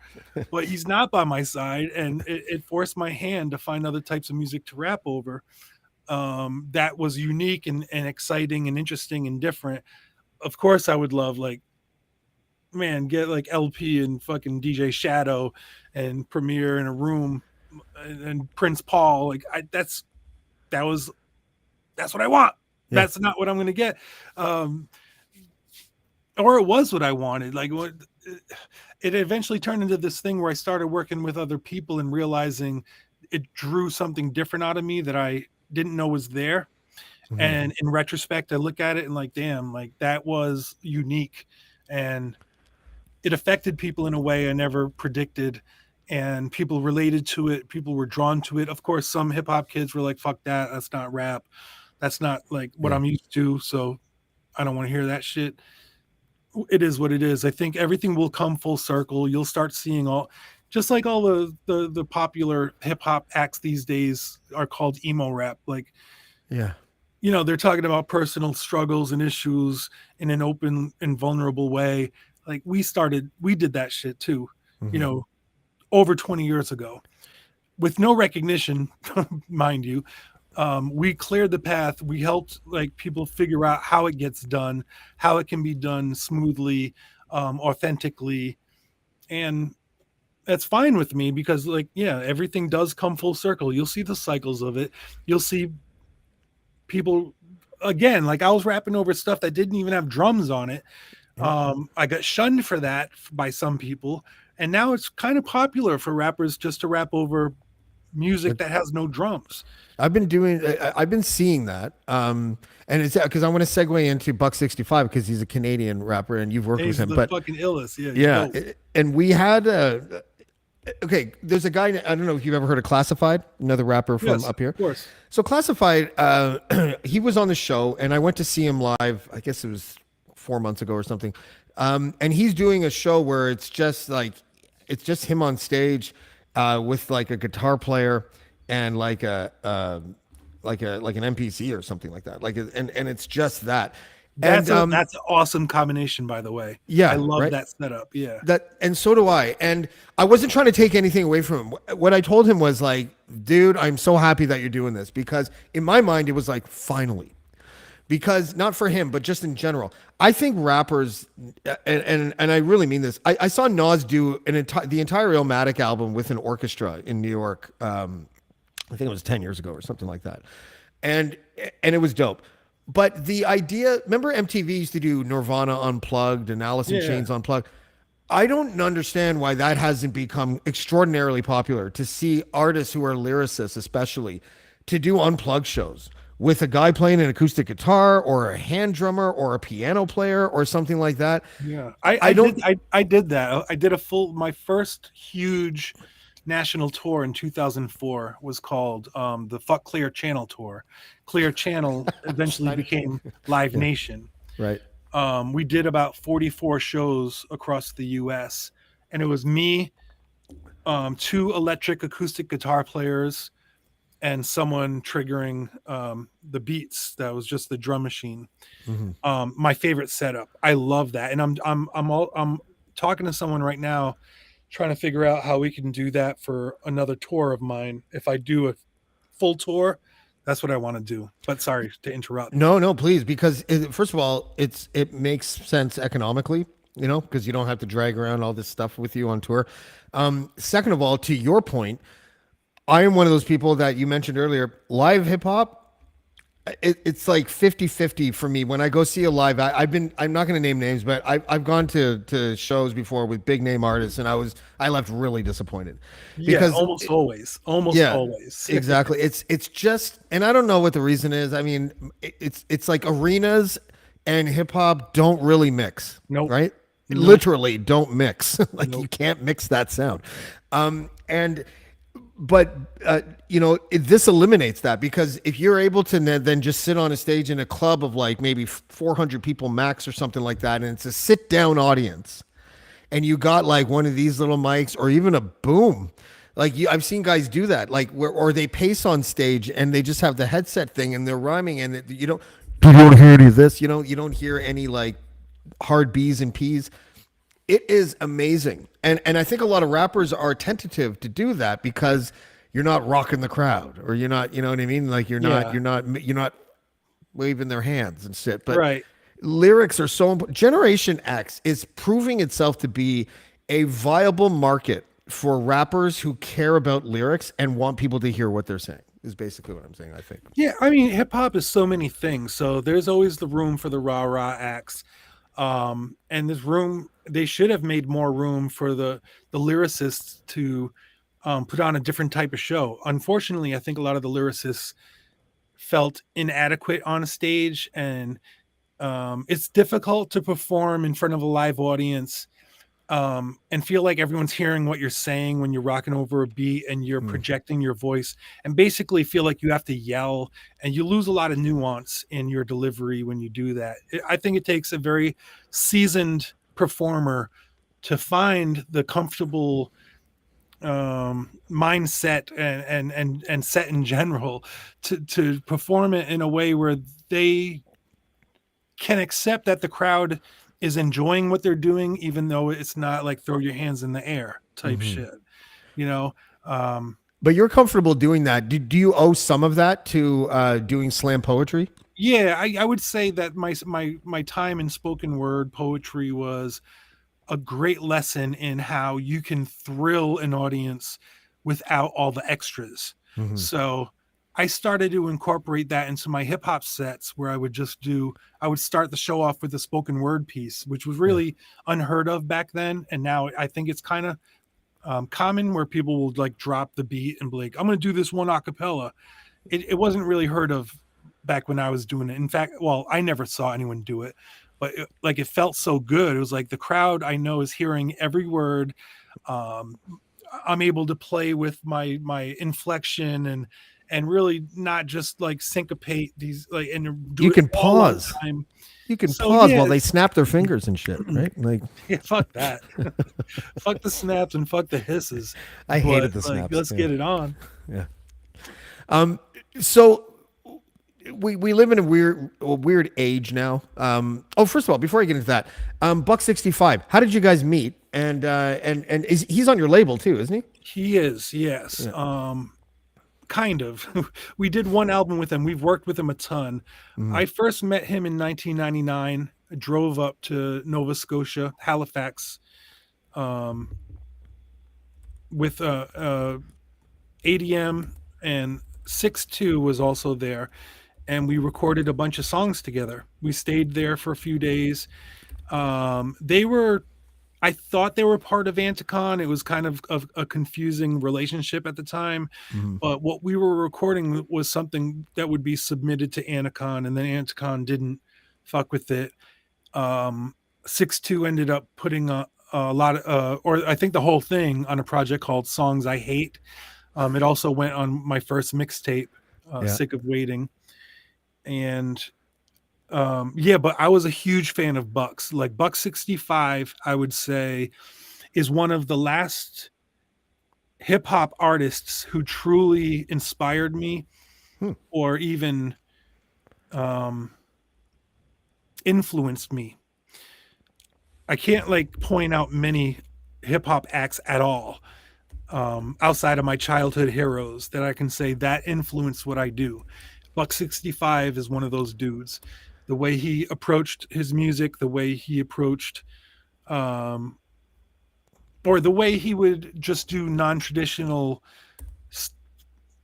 But he's not by my side, and it forced my hand to find other types of music to rap over. That was unique and exciting and interesting and different. Of course, I would love, like, man, get like LP and fucking DJ Shadow and Premiere in a room, and Prince Paul. Like that's what I want. Yeah. That's not what I'm gonna get. Or it was what I wanted. Like what it eventually turned into this thing where I started working with other people and realizing it drew something different out of me that I didn't know was there. And in retrospect, I look at it and like, damn, like that was unique, and it affected people in a way I never predicted, and people related to it. People were drawn to it. Of course, some hip hop kids were like, fuck that. That's not rap. That's not like what I'm used to. So I don't want to hear that shit. It is what it is. I think everything will come full circle. You'll start seeing just like all the popular hip hop acts these days are called emo rap. Like, they're talking about personal struggles and issues in an open and vulnerable way. Like we did that shit too, over 20 years ago with no recognition, mind you, We cleared the path. We helped like people figure out how it gets done, how it can be done smoothly, authentically, and that's fine with me because like yeah, everything does come full circle. You'll see the cycles of it. You'll see people again. Like I was rapping over stuff that didn't even have drums on it. I got shunned for that by some people, and now it's kind of popular for rappers just to rap over music that has no drums. I've been seeing that. And it's because I want to segue into Buck 65 because he's a Canadian rapper and you've worked with He's him. the But fucking illest. Yeah, he's yeah, dope. and we had okay. There's a guy. I don't know if you've ever heard of Classified, another rapper from Yes, up here. of course. So Classified, he was on the show, and I went to see him live. I guess it was 4 months ago or something. And he's doing a show where it's just him on stage, with like a guitar player and like an NPC or something like that. And it's just that. That's And that's an awesome combination, by the way. yeah, I love right? that setup. Yeah. And so do I. And I wasn't trying to take anything away from him. What I told him was like, dude, I'm so happy that you're doing this because in my mind it was like finally. Because not for him, but just in general, I think rappers, and I really mean this. I saw Nas do the entire Illmatic album with an orchestra in New York. I think it was 10 years ago or something like that, and it was dope. But the idea, remember MTV used to do Nirvana Unplugged and Alice in Yeah. Chains Unplugged. I don't understand why that hasn't become extraordinarily popular to see artists who are lyricists, especially, to do unplugged shows with a guy playing an acoustic guitar or a hand drummer or a piano player or something like that. Yeah. I don't. I did that. I did my first huge national tour in 2004 was called the Fuck Clear Channel tour. Clear Channel eventually became Live Nation. Right. We did about 44 shows across the US, and it was me, two electric acoustic guitar players, and someone triggering the beats. That was just the drum machine. My favorite setup. I love that, and I'm talking to someone right now, trying to figure out how we can do that for another tour of mine. If I do a full tour, that's what I want to do. But sorry to interrupt. No, please, because first of all, it makes sense economically, because you don't have to drag around all this stuff with you on tour. Second of all, to your point, I am one of those people that you mentioned earlier. Live hip hop, it's like 50-50 for me. When I go see a live, I'm not going to name names, but I've gone to shows before with big name artists, and I left really disappointed Yeah, almost always. Exactly. It's just, and I don't know what the reason is. I mean, it's like arenas and hip hop don't really mix. Nope. Right? Nope. Literally don't mix. Like Nope. you can't mix that sound. But this eliminates that, because if you're able to then just sit on a stage in a club of like maybe 400 people max or something like that, and it's a sit down audience, and you got like one of these little mics or even a boom, like I've seen guys do that, like or they pace on stage and they just have the headset thing and they're rhyming, and you don't hear any of this, you don't hear any like hard B's and P's. It is amazing. And I think a lot of rappers are tentative to do that because you're not rocking the crowd, or you're not, you know what I mean? Like you're not waving their hands and shit. But Right. lyrics are so important. Generation X is proving itself to be a viable market for rappers who care about lyrics and want people to hear what they're saying, is basically what I'm saying, I think. Yeah, I mean, hip hop is so many things. So there's always the room for the rah acts. And this room, they should have made more room for the lyricists to put on a different type of show. Unfortunately, I think a lot of the lyricists felt inadequate on a stage, and it's difficult to perform in front of a live audience and feel like everyone's hearing what you're saying when you're rocking over a beat and you're projecting your voice, and basically feel like you have to yell, and you lose a lot of nuance in your delivery when you do that. I think it takes a very seasoned performer to find the comfortable mindset and set in general to perform it in a way where they can accept that the crowd is enjoying what they're doing, even though it's not like throw your hands in the air type shit, But you're comfortable doing that. Do you owe some of that to doing slam poetry? Yeah, I would say that my time in spoken word poetry was a great lesson in how you can thrill an audience without all the extras. Mm-hmm. So I started to incorporate that into my hip hop sets where I would start the show off with a spoken word piece, which was really unheard of back then. And now I think it's kind of common where people will like drop the beat and be like, I'm going to do this one a cappella. It wasn't really heard of back when I was doing it. In fact, well, I never saw anyone do it, but it felt so good. It was like the crowd I know is hearing every word. Um, I'm able to play with my inflection and really not just like syncopate these like and do You it can all one pause. time. You can So, pause yeah, while they snap their fingers and shit, right? Like yeah, fuck that. Fuck the snaps and fuck the hisses. I hated But, the snaps. let's get it on. Yeah. So we live in a weird age now. First of all, before I get into that, Buck 65. How did you guys meet? And he's on your label too, isn't he? He is, yes. Kind of. We did one album with him. We've worked with him a ton. I first met him in 1999. I drove up to Nova Scotia, Halifax, with ADM, and 6'2" was also there. And we recorded a bunch of songs together. We stayed there for a few days. I thought they were part of Anticon. It was kind of a confusing relationship at the time. But what we were recording was something that would be submitted to Anticon, and then Anticon didn't fuck with it. 6'2" ended up putting a lot of, or I think the whole thing, on a project called Songs I Hate. It also went on my first mixtape, Sick of Waiting. And but I was a huge fan of Bucks. Like Buck 65, I would say, is one of the last hip hop artists who truly inspired me or even influenced me. I can't like point out many hip hop acts at all outside of my childhood heroes that I can say that influenced what I do. Buck 65 is one of those dudes. The way he approached his music, the way he approached, or the way he would just do non-traditional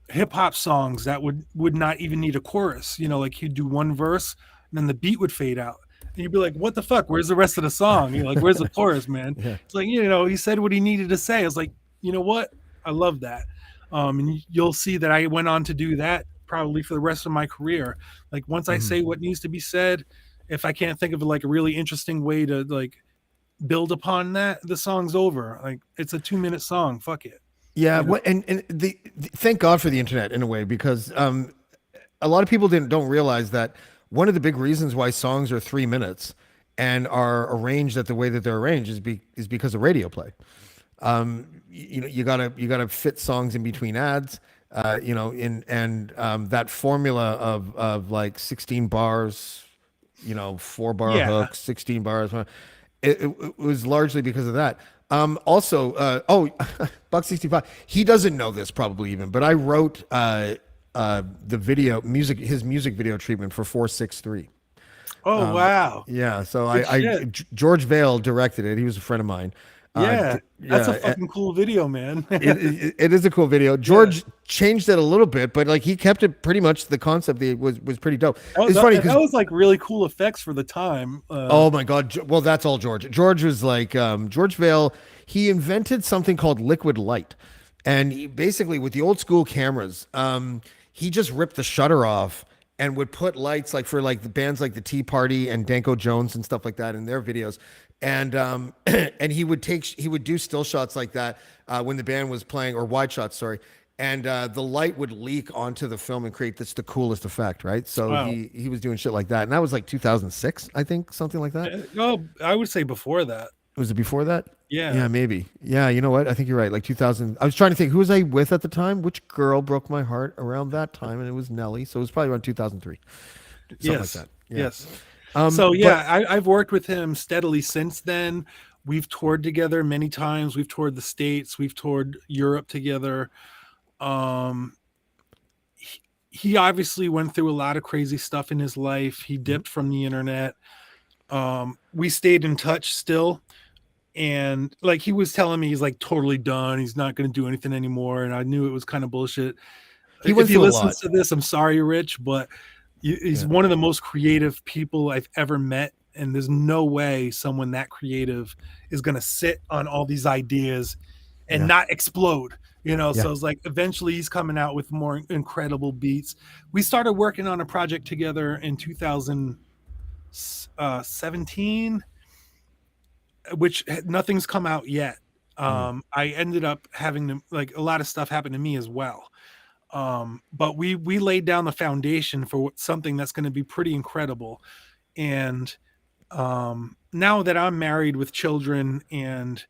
hip hop songs that would not even need a chorus. You know, like he'd do one verse and then the beat would fade out. And you'd be like, what the fuck? Where's the rest of the song? You're like, where's the chorus, man? Yeah. It's like, you know, he said what he needed to say. I was like, you know what? I love that. And you'll see that I went on to do that probably for the rest of my career. Like once I say what needs to be said, if I can't think of like a really interesting way to like build upon that, the song's over. Like it's a 2-minute song. Fuck it. Yeah. What and the thank God for the internet in a way, because a lot of people don't realize that one of the big reasons why songs are 3 minutes and are arranged at the way that they're arranged is because of radio play. You gotta fit songs in between ads. That formula of like 16 bars, 4-bar hooks, 16 bars. It was largely because of that. Buck 65. He doesn't know this probably even, but I wrote his music video treatment for 463. Oh wow. Yeah. So George Vale directed it. He was a friend of mine. That's a fucking cool video, man. it is a cool video. George changed it a little bit, but like he kept it pretty much the concept. It was pretty dope. It's funny because that was like really cool effects for the time. Oh my God. Well, that's all George. George was like George Vale. He invented something called liquid light, and he, basically with the old school cameras, he just ripped the shutter off and would put lights like for like the bands like the Tea Party and Danko Jones and stuff like that in their videos. And and he would do still shots like that when the band was playing, or wide shots, sorry. And the light would leak onto the film and create the coolest effect, right? So wow. he was doing shit like that, and that was like 2006, I think, something like that. Oh, I would say before that. Was it before that? Yeah, maybe. Yeah, you know what? I think you're right. Like 2000. I was trying to think, who was I with at the time? Which girl broke my heart around that time? And it was Nelly. So it was probably around 2003. Something like that. Yeah. Yes. I've worked with him steadily since then. We've toured together many times. We've toured the States. We've toured Europe together. Um, he obviously went through a lot of crazy stuff in his life. He dipped from the internet. We stayed in touch still. And like he was telling me he's like totally done. He's not going to do anything anymore. And I knew it was kind of bullshit. He If went he through a listens lot. to this, I'm sorry, Rich, but he's Yeah. one of the most creative people I've ever met. And there's no way someone that creative is going to sit on all these ideas and Yeah. not explode. Yeah. So it's like eventually he's coming out with more incredible beats. We started working on a project together in 2017, which nothing's come out yet. I ended up having to, like, a lot of stuff happened to me as well. But we laid down the foundation for something that's going to be pretty incredible. And now that I'm married with children, and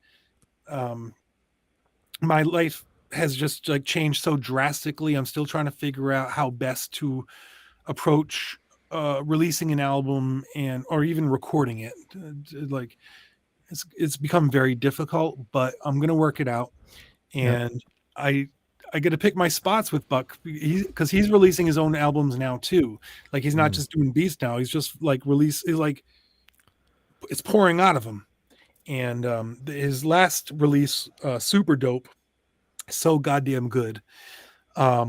my life has just like changed so drastically, I'm still trying to figure out how best to approach releasing an album and or even recording it. Like it's become very difficult, but I'm gonna work it out. Yeah. And I get to pick my spots with Buck because he's releasing his own albums now too. Like he's not just doing beats now; he's just like it's pouring out of him. And his last release, Super Dope, so goddamn good. I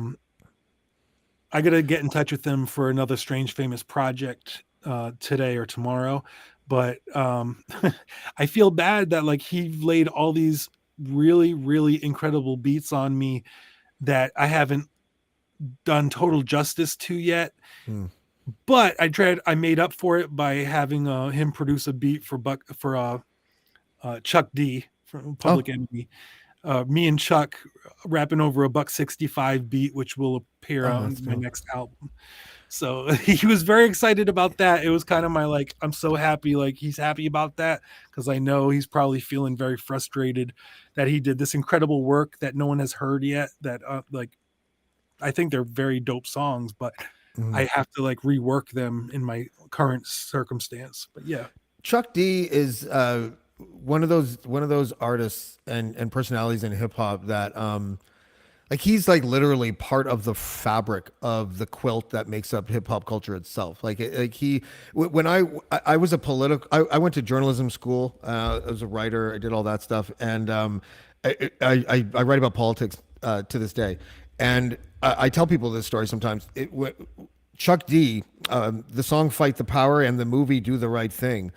gotta get in touch with him for another Strange Famous project today or tomorrow. But I feel bad that like he laid all these really, really incredible beats on me that I haven't done total justice to yet. But I made up for it by having him produce a beat for Chuck D from Public Enemy. Me and Chuck rapping over a $165 beat, which will appear on my next album. So he was very excited about that. It was kind of my like, I'm so happy, like he's happy about that, because I know he's probably feeling very frustrated that he did this incredible work that no one has heard yet. That like, I think they're very dope songs, but I have to like rework them in my current circumstance. But yeah, Chuck D is one of those artists and personalities in hip hop that like he's like literally part of the fabric of the quilt that makes up hip hop culture itself. Like when I was I went to journalism school. I was a writer. I did all that stuff, and I write about politics to this day. And I tell people this story sometimes. Chuck D, the song "Fight the Power" and the movie "Do the Right Thing"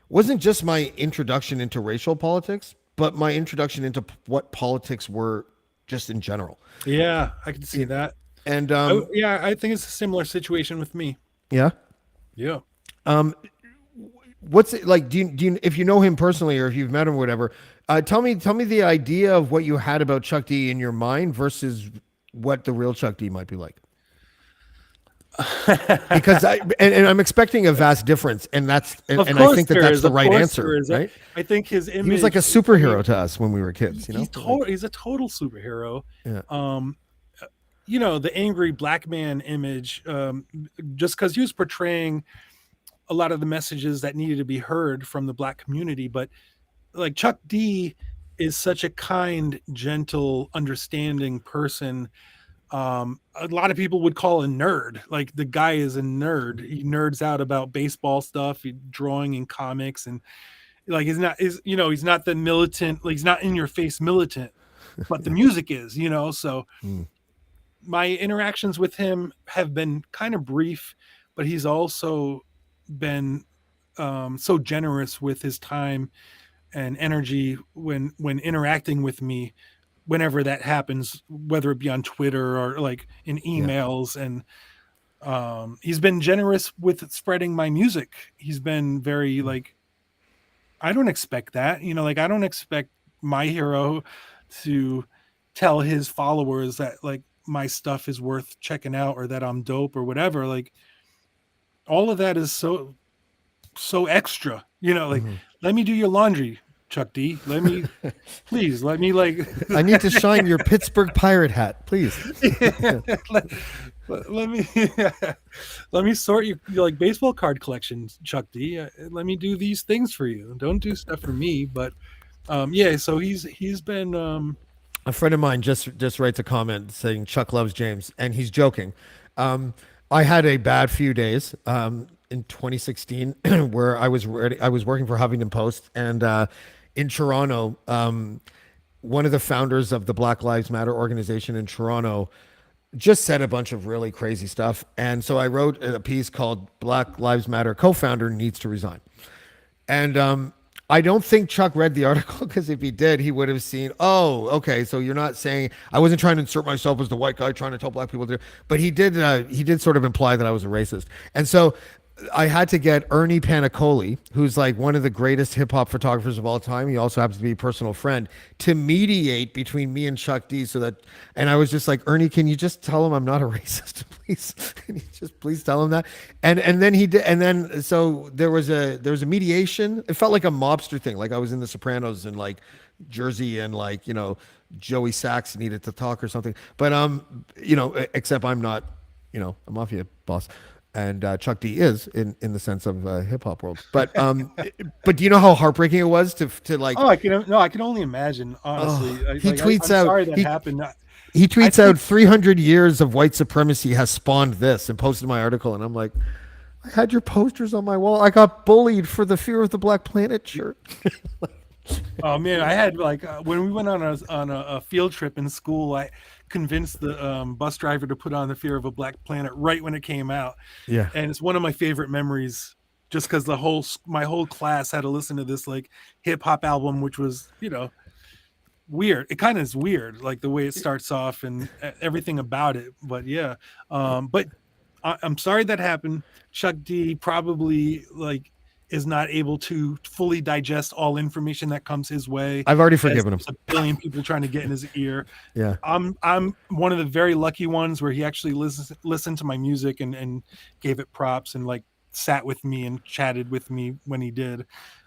wasn't just my introduction into racial politics, but my introduction into what politics were just in general. yeah, I can see that. And Yeah, I think it's a similar situation with me. yeah, Yeah. what's it like? Do you if you know him personally or if you've met him or whatever? Tell me the idea of what you had about Chuck D in your mind versus what the real Chuck D might be like. Because and I'm expecting a vast difference, and I think that's the right answer, right? I think his image. He was like a superhero to us when we were kids, you know. He's a total superhero. Yeah. The angry black man image, just because he was portraying a lot of the messages that needed to be heard from the black community. But like Chuck D is such a kind, gentle, understanding person. A lot of people would call a nerd. Like the guy is a nerd. He nerds out about baseball stuff, drawing and comics, and like he's not the militant, like he's not in your face militant, but the music is, so my interactions with him have been kind of brief, but he's also been so generous with his time and energy when interacting with me whenever that happens, whether it be on Twitter or like in emails. And he's been generous with spreading my music. He's been very like, I don't expect that, like I don't expect my hero to tell his followers that like my stuff is worth checking out or that I'm dope or whatever. Like all of that is so extra, like let me do your laundry, Chuck D. Let me like. I need to shine your Pittsburgh Pirate hat, please. let me sort your like baseball card collection, Chuck D. Let me do these things for you. Don't do stuff for me, but so he's been A friend of mine just writes a comment saying Chuck loves James, and he's joking. Um, I had a bad few days in 2016 where I was working for Huffington Post, and in Toronto, one of the founders of the Black Lives Matter organization in Toronto just said a bunch of really crazy stuff, and so I wrote a piece called "Black Lives Matter co-founder needs to resign." And I don't think Chuck read the article because if he did, he would have seen, oh, okay, so you're not saying I wasn't trying to insert myself as the white guy trying to tell black people to do, but he did sort of imply that I was a racist. And so I had to get Ernie Panicoli, who's like one of the greatest hip hop photographers of all time. He also happens to be a personal friend, to mediate between me and Chuck D. So that, and I was just like, Ernie, can you just tell him I'm not a racist, please? Can you just please tell him that? And then he did, and then so there was a mediation. It felt like a mobster thing, like I was in The Sopranos and like Jersey and like Joey Sachs needed to talk or something. But except I'm not a mafia boss and Chuck D is in the sense of hip hop world. But but do you know how heartbreaking it was to like? Oh, I can only imagine. Honestly, He tweets I'm out. sorry that happened. He tweets I out think 300 years of white supremacy has spawned this, and posted my article, and I'm like, I had your posters on my wall. I got bullied for the Fear of the Black Planet shirt. Oh man, I had like when we went on a field trip in school, I convinced the bus driver to put on the Fear of a Black Planet right when it came out. Yeah. And it's one of my favorite memories, just because my whole class had to listen to this like hip hop album, which was weird. It kind of is weird, like the way it starts off and everything about it. But yeah, but I'm sorry that happened. Chuck D probably like is not able to fully digest all information that comes his way. I've already forgiven him. There's a billion people trying to get in his ear. Yeah. I'm one of the very lucky ones where he actually listened to my music and gave it props and like sat with me and chatted with me when he did.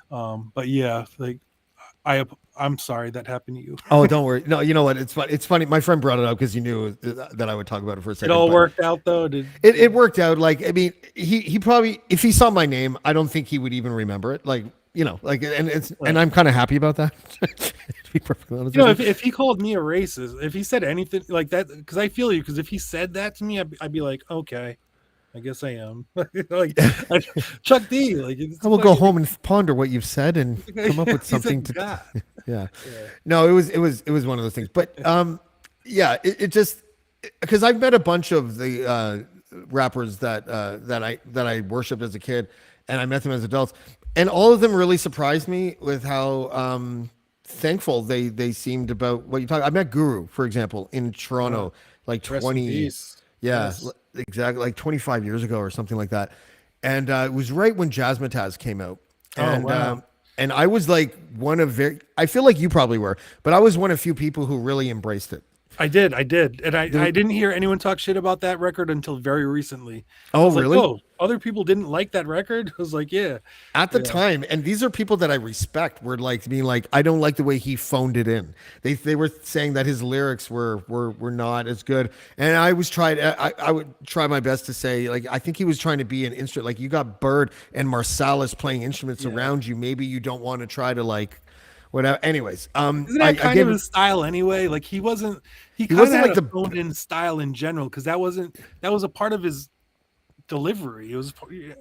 But yeah, like I'm sorry that happened to you. Oh, don't worry. No, you know what? It's funny. My friend brought it up because he knew that I would talk about it for a It second. all but worked out though. It worked out. Like, I mean, he probably, if he saw my name, I don't think he would even remember it. Like, and I'm kind of happy about that. To be perfectly honest. If he called me a racist, if he said anything like that, because I feel you, because if he said that to me, I'd be like, okay, I guess I am. Like Chuck D. Like I will go home and ponder what you've said and come up with something to. Yeah. No, it was one of those things. But yeah, it just because I've met a bunch of the rappers that I worshipped as a kid, and I met them as adults, and all of them really surprised me with how thankful they seemed about what you talk. I met Guru, for example, in Toronto, like 20. Yeah, Yes. exactly, like 25 years ago or something like that. And it was right when Jazzmatazz came out. And wow. and I was like I feel like you probably were, but I was one of few people who really embraced it. I did. And I didn't hear anyone talk shit about that record until very recently. I Oh, was like, really? oh, other people didn't like that record? I was like, yeah. At the time, and these are people that I respect, were like being like, I don't like the way he phoned it in. They were saying that his lyrics were not as good. And I would try my best to say, like, I think he was trying to be an instrument. Like, you got Bird and Marsalis playing instruments around you. Maybe you don't want to try to like whatever. Anyways, Isn't that kind of his style anyway? Like he kind of wasn't had like a the phoned in style in general, because that was a part of his delivery. It was,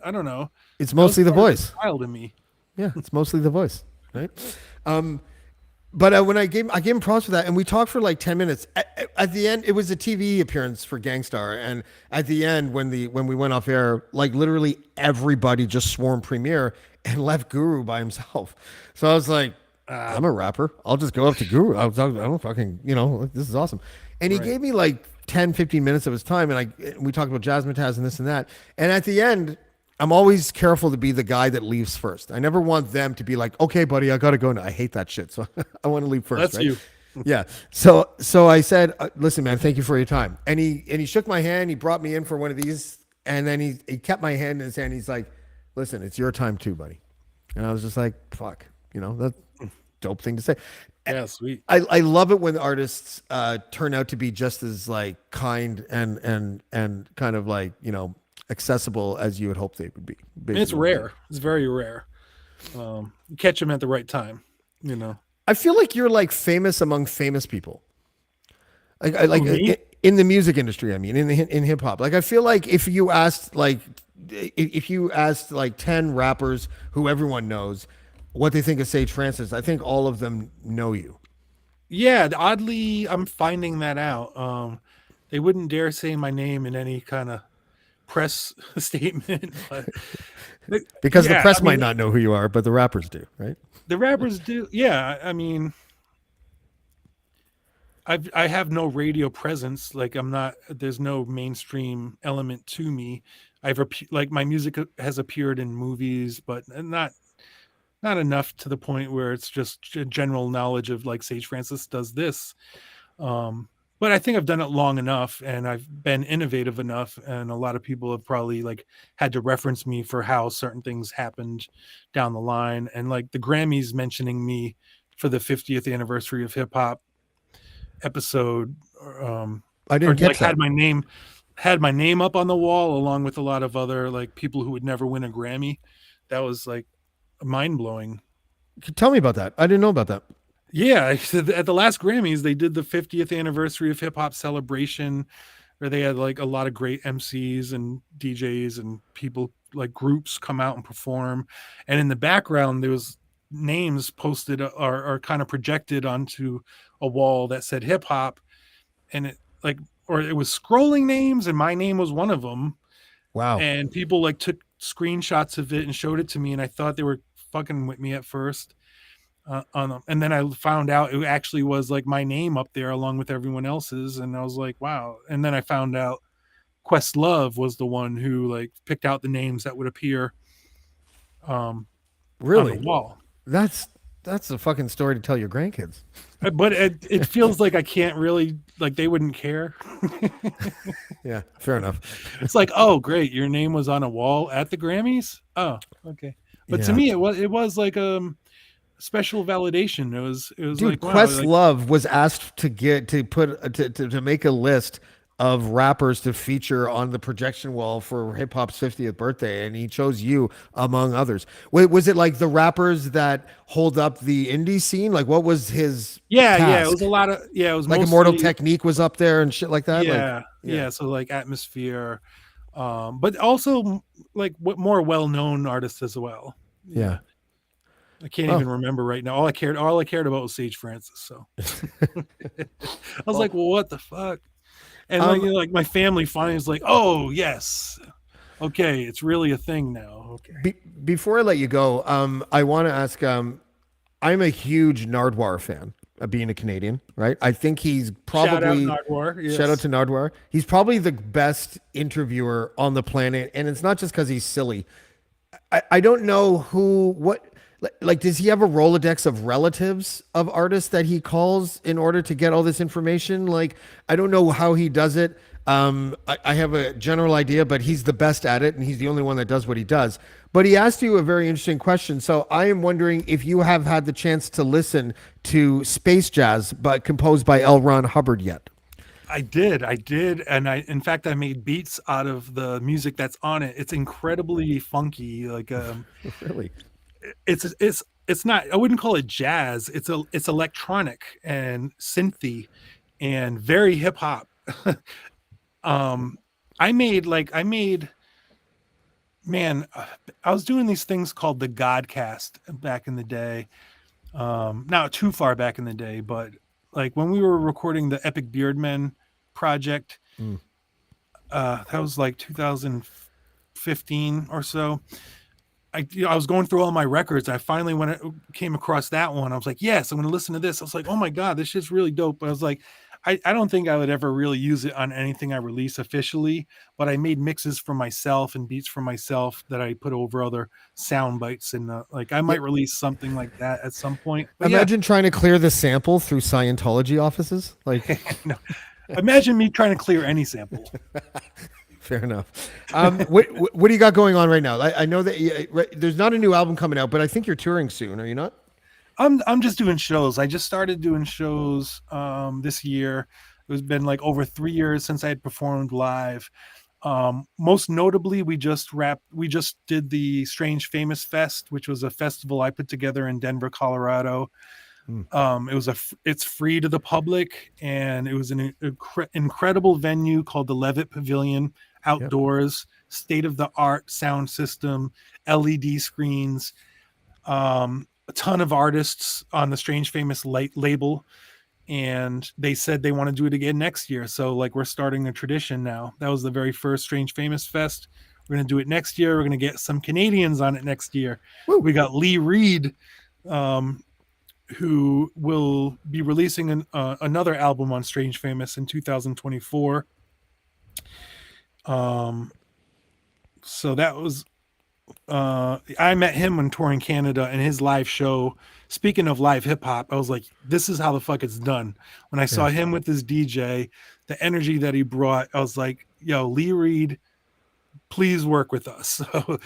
I don't know. It's mostly the That was part of his voice. style to me. Yeah, it's mostly the voice, right? But when I gave him props for that, and we talked for like 10 minutes. At the end, it was a TV appearance for Gangstar, and at the end, when we went off air, like literally everybody just swarmed Premiere and left Guru by himself. So I was like, I'm a rapper. I'll just go up to Guru. I don't fucking, this is awesome. And he gave me like 10, 15 minutes of his time, and we talked about Jazzmatazz and this and that. And at the end, I'm always careful to be the guy that leaves first. I never want them to be like, okay, buddy, I got to go now. I hate that shit. So I want to leave first. That's right? you. Yeah. So I said, listen, man, thank you for your time. And he shook my hand. He brought me in for one of these. And then he kept my hand in his hand. He's like, listen, it's your time too, buddy. And I was just like, fuck, that's a dope thing to say. Yeah, sweet. I love it when artists turn out to be just as like kind and kind of like, accessible as you would hope they would be. And it's rare. It's very rare. You catch them at the right time, I feel like you're like famous among famous people. Like Who, me? in the music industry. I mean, in hip hop. Like I feel like if you asked like 10 rappers who everyone knows what they think of Sage Francis, I think all of them know you. Yeah, oddly, I'm finding that out. They wouldn't dare say my name in any kind of press statement, but Because the yeah, I press might mean, not know who you are, but the rappers do, right? the rappers do. Yeah, I mean, I have no radio presence. Like I'm not. There's no mainstream element to me. Like my music has appeared in movies, but not enough to the point where it's just general knowledge of like Sage Francis does this. Um, but I think I've done it long enough and I've been innovative enough. And a lot of people have probably like had to reference me for how certain things happened down the line. And like the Grammys mentioning me for the 50th anniversary of hip hop episode, I or didn't like catch that. had my name up on the wall along with a lot of other like people who would never win a Grammy. That was like mind blowing. Tell me about that. I didn't know about that. Yeah, at the last Grammys, they did the 50th anniversary of hip hop celebration, where they had like a lot of great MCs and DJs and people like groups come out and perform. And in the background, there was names posted or kind of projected onto a wall that said hip hop, and it like or it was scrolling names, and my name was one of them. Wow. And people like took screenshots of it and showed it to me, and I thought they were fucking with me at first on them. And then I found out it actually was like my name up there along with everyone else's, and I was like, wow. And then I found out Questlove was the one who like picked out the names that would appear on the Really? wall. That's that's a fucking story to tell your grandkids. But it feels like I can't really like they wouldn't care. Yeah, fair enough. It's like, oh great, your name was on a wall at the Grammys. Oh, okay. But to Yeah. me, it was like special validation. It was Dude, like wow, like Questlove was asked to get to put to make a list of rappers to feature on the projection wall for hip hop's 50th birthday, and he chose you among others. Wait, was it like the rappers that hold up the indie scene? Like, what was his yeah, it was a task? lot of it was Like Immortal mostly Technique was up there and shit like that. Like, yeah, yeah, yeah. So like Atmosphere, but also like what more well-known artists as well. yeah. Yeah, I can't Oh, even remember right now. All I cared about was Sage Francis. So I was well, like, well, what the fuck? And like, um, you know, like my family finally is like, oh yes, okay, it's really a thing now. Okay, be, before I let you go, I want to ask. I'm a huge Nardwar fan, being a Canadian, right? I think he's shout out probably Nardwar. shout out Yes, to Nardwar. He's probably the best interviewer on the planet, and it's not just because he's silly. I don't know like does he have a Rolodex of relatives of artists that he calls in order to get all this information? Like I don't know how he does it. I have a general idea, but he's the best at it, and he's the only one that does what he does. But he asked you a very interesting question. So I am wondering if you have had the chance to listen to Space Jazz, but composed by L. Ron Hubbard yet. I did, and in fact, I made beats out of the music that's on it. It's incredibly funky. Like, Really? it's not. I wouldn't call it jazz. It's electronic and synthy, and very hip hop. um, I made man, I was doing these things called the Godcast back in the day. Not too far back in the day, but like when we were recording the Epic Beardmen project, Mm. that was like 2015 or so. I was going through all my records. I finally came across that one. I was like, yes, I'm going to listen to this. I was like, oh my god, this shit's really dope. But I was like, I don't think I would ever really use it on anything I release officially. But I made mixes for myself and beats for myself that I put over other sound bites, and like I Yeah. might release something like that at some point. But yeah, Imagine trying to clear the sample through Scientology offices. Like, no, imagine me trying to clear any sample. fair enough. What do you got going on right now? I know that there's not a new album coming out, but I think you're touring soon. Are you not? I'm just doing shows. I just started doing shows this year. It's been like over 3 years since I had performed live. Most notably, we just did the Strange Famous Fest, which was a festival I put together in Denver, Colorado. It's free to the public, and it was an incredible venue called the Levitt Pavilion, Yep. outdoors, state of the art sound system, LED screens, a ton of artists on the Strange Famous label, and they said they want to do it again next year. So like we're starting a tradition now. That was the very first Strange Famous Fest. We're going to do it next year. We're going to get some Canadians on it next year. Woo. We got Lee Reed, who will be releasing another album on Strange Famous in 2024. So that was I met him when touring Canada, and his live show. Speaking of live hip hop, I was like, this is how the fuck it's done. When I saw him with his DJ, the energy that he brought, I was like, yo, Lee Reed, please work with us. So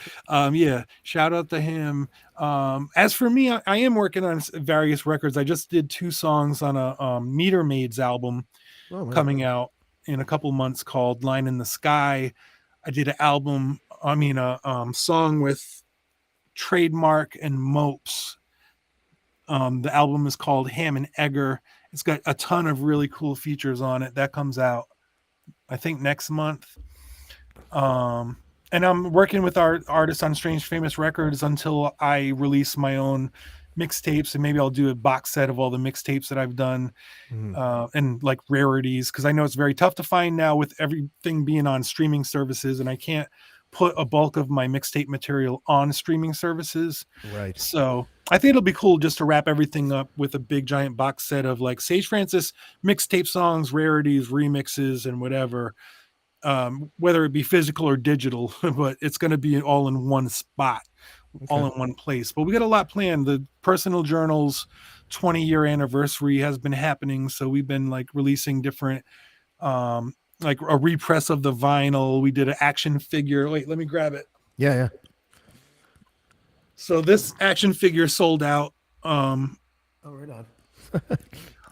yeah, shout out to him. As for me, I am working on various records. I just did 2 songs on a Meter Maids album coming out in a couple months called Line in the Sky. I did a song with Trademark and Mopes. The album is called Ham and Egger. It's got a ton of really cool features on it. That comes out, I think, next month. And I'm working with our artists on Strange Famous Records until I release my own mixtapes, and maybe I'll do a box set of all the mixtapes that I've done, and like rarities, because I know it's very tough to find now with everything being on streaming services, and I can't put a bulk of my mixtape material on streaming services. Right. So I think it'll be cool just to wrap everything up with a big giant box set of like Sage Francis mixtape songs, rarities, remixes, and whatever. Whether it be physical or digital, but it's going to be all in one spot, all in one place. But we got a lot planned. The Personal Journals 20-year anniversary has been happening, so we've been like releasing different, like a repress of the vinyl. We did an action figure. Wait, let me grab it. Yeah. So this action figure sold out Oh, right on.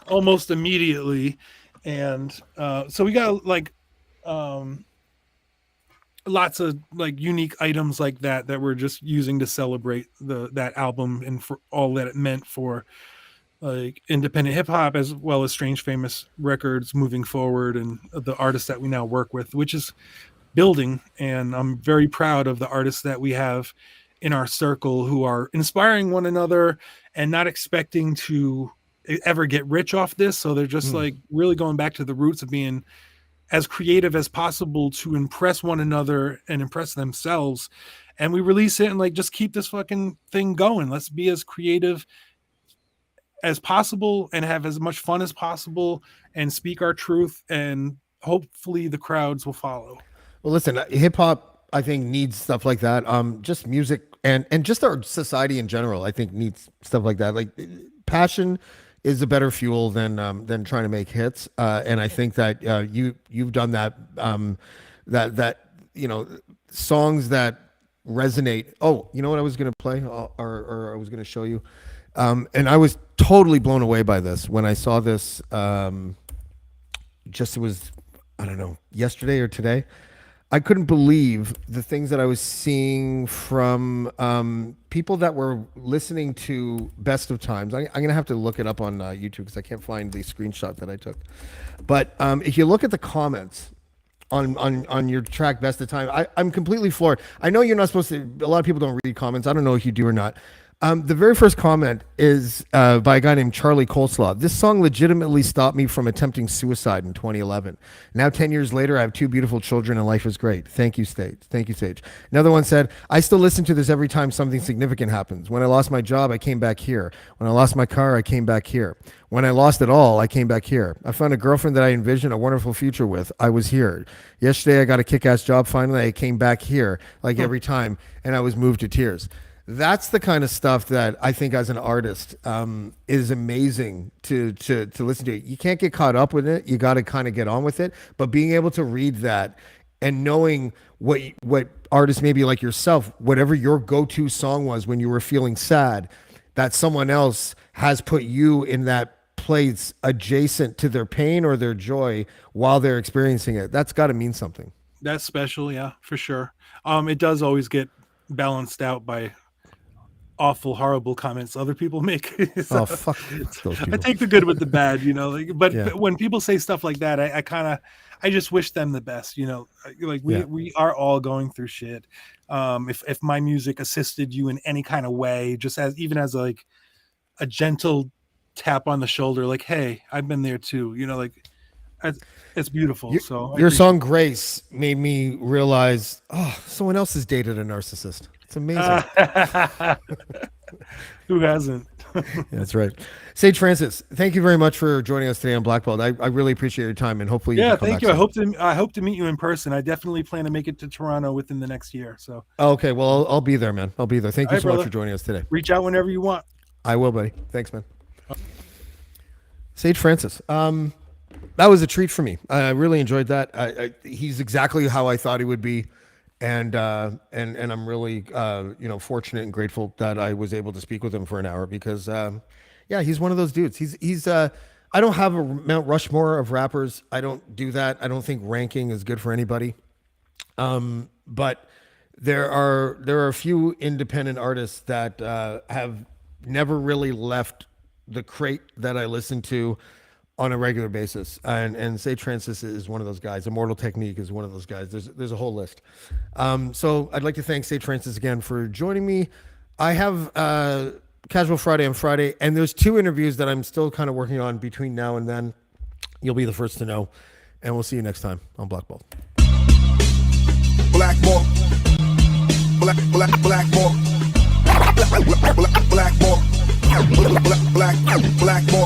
almost immediately, and so we got like lots of like unique items like that we're just using to celebrate that album and for all that it meant for like independent hip hop as well as Strange Famous Records moving forward, and the artists that we now work with, which is building. And I'm very proud of the artists that we have in our circle who are inspiring one another and not expecting to ever get rich off this. So they're just like really going back to the roots of being as creative as possible to impress one another and impress themselves. And we release it and like just keep this fucking thing going. Let's be as creative as possible and have as much fun as possible and speak our truth, and hopefully the crowds will follow. Well, listen, hip hop, I think, needs stuff like that. Just music and just our society in general, I think, needs stuff like that. Like passion is a better fuel than trying to make hits. And I think that you've done that. That songs that resonate. Oh, you know what I was going to play, or I was going to show you. And I was totally blown away by this when I saw this. It was, I don't know, yesterday or today. I couldn't believe the things that I was seeing from people that were listening to Best of Times. I'm going to have to look it up on YouTube because I can't find the screenshot that I took. But if you look at the comments on your track Best of Time, I'm completely floored. I know you're not supposed to, a lot of people don't read comments. I don't know if you do or not. The very first comment is by a guy named Charlie Coleslaw. This song legitimately stopped me from attempting suicide in 2011. Now, 10 years later, I have 2 beautiful children and life is great. Thank you, Sage. Thank you, Sage. Another one said, I still listen to this every time something significant happens. When I lost my job, I came back here. When I lost my car, I came back here. When I lost it all, I came back here. I found a girlfriend that I envisioned a wonderful future with. I was here. Yesterday, I got a kick-ass job. Finally, I came back here like every time, and I was moved to tears. That's the kind of stuff that I think as an artist is amazing to listen to. You can't get caught up with it. You got to kind of get on with it. But being able to read that and knowing what artists maybe like yourself, whatever your go-to song was when you were feeling sad, that someone else has put you in that place adjacent to their pain or their joy while they're experiencing it. That's got to mean something. That's special, yeah, for sure. It does always get balanced out by awful, horrible comments other people make. So, Oh, fuck those I people. take the good with the bad, you know. Like, but Yeah. when people say stuff like that, I just wish them the best, you know. Like Yeah. we are all going through shit. If my music assisted you in any kind of way, just even as like a gentle tap on the shoulder, like, hey, I've been there too, you know, like it's beautiful. Your, So I your appreciate song "Grace" made me realize, oh, someone else has dated a narcissist. It's amazing. Who hasn't? Yeah, that's right. Sage Francis, thank you very much for joining us today on Blackballed. I really appreciate your time, and hopefully, you Yeah, can come thank back you. soon. I hope to meet you in person. I definitely plan to make it to Toronto within the next year. So, Okay, well, I'll be there, man. I'll be there. Thank all you right, so much brother. for joining us today. Reach out whenever you want. I will, buddy. Thanks, man. Sage Francis. That was a treat for me. I really enjoyed that. He's exactly how I thought he would be, and I'm really fortunate and grateful that I was able to speak with him for an hour because yeah, he's one of those dudes. He's I don't have a Mount Rushmore of rappers. I don't do that. I don't think ranking is good for anybody. But there are a few independent artists that have never really left the crate that I listen to on a regular basis, and Sage Francis is one of those guys. Immortal Technique is one of those guys. There's a whole list. So I'd like to thank Sage Francis again for joining me. I have Casual Friday on Friday, and there's 2 interviews that I'm still kind of working on between now and then. You'll be the first to know, and we'll see you next time on Blackballed. Blackballed. Blackballed. Blackballed. Blackballed. Blackballed.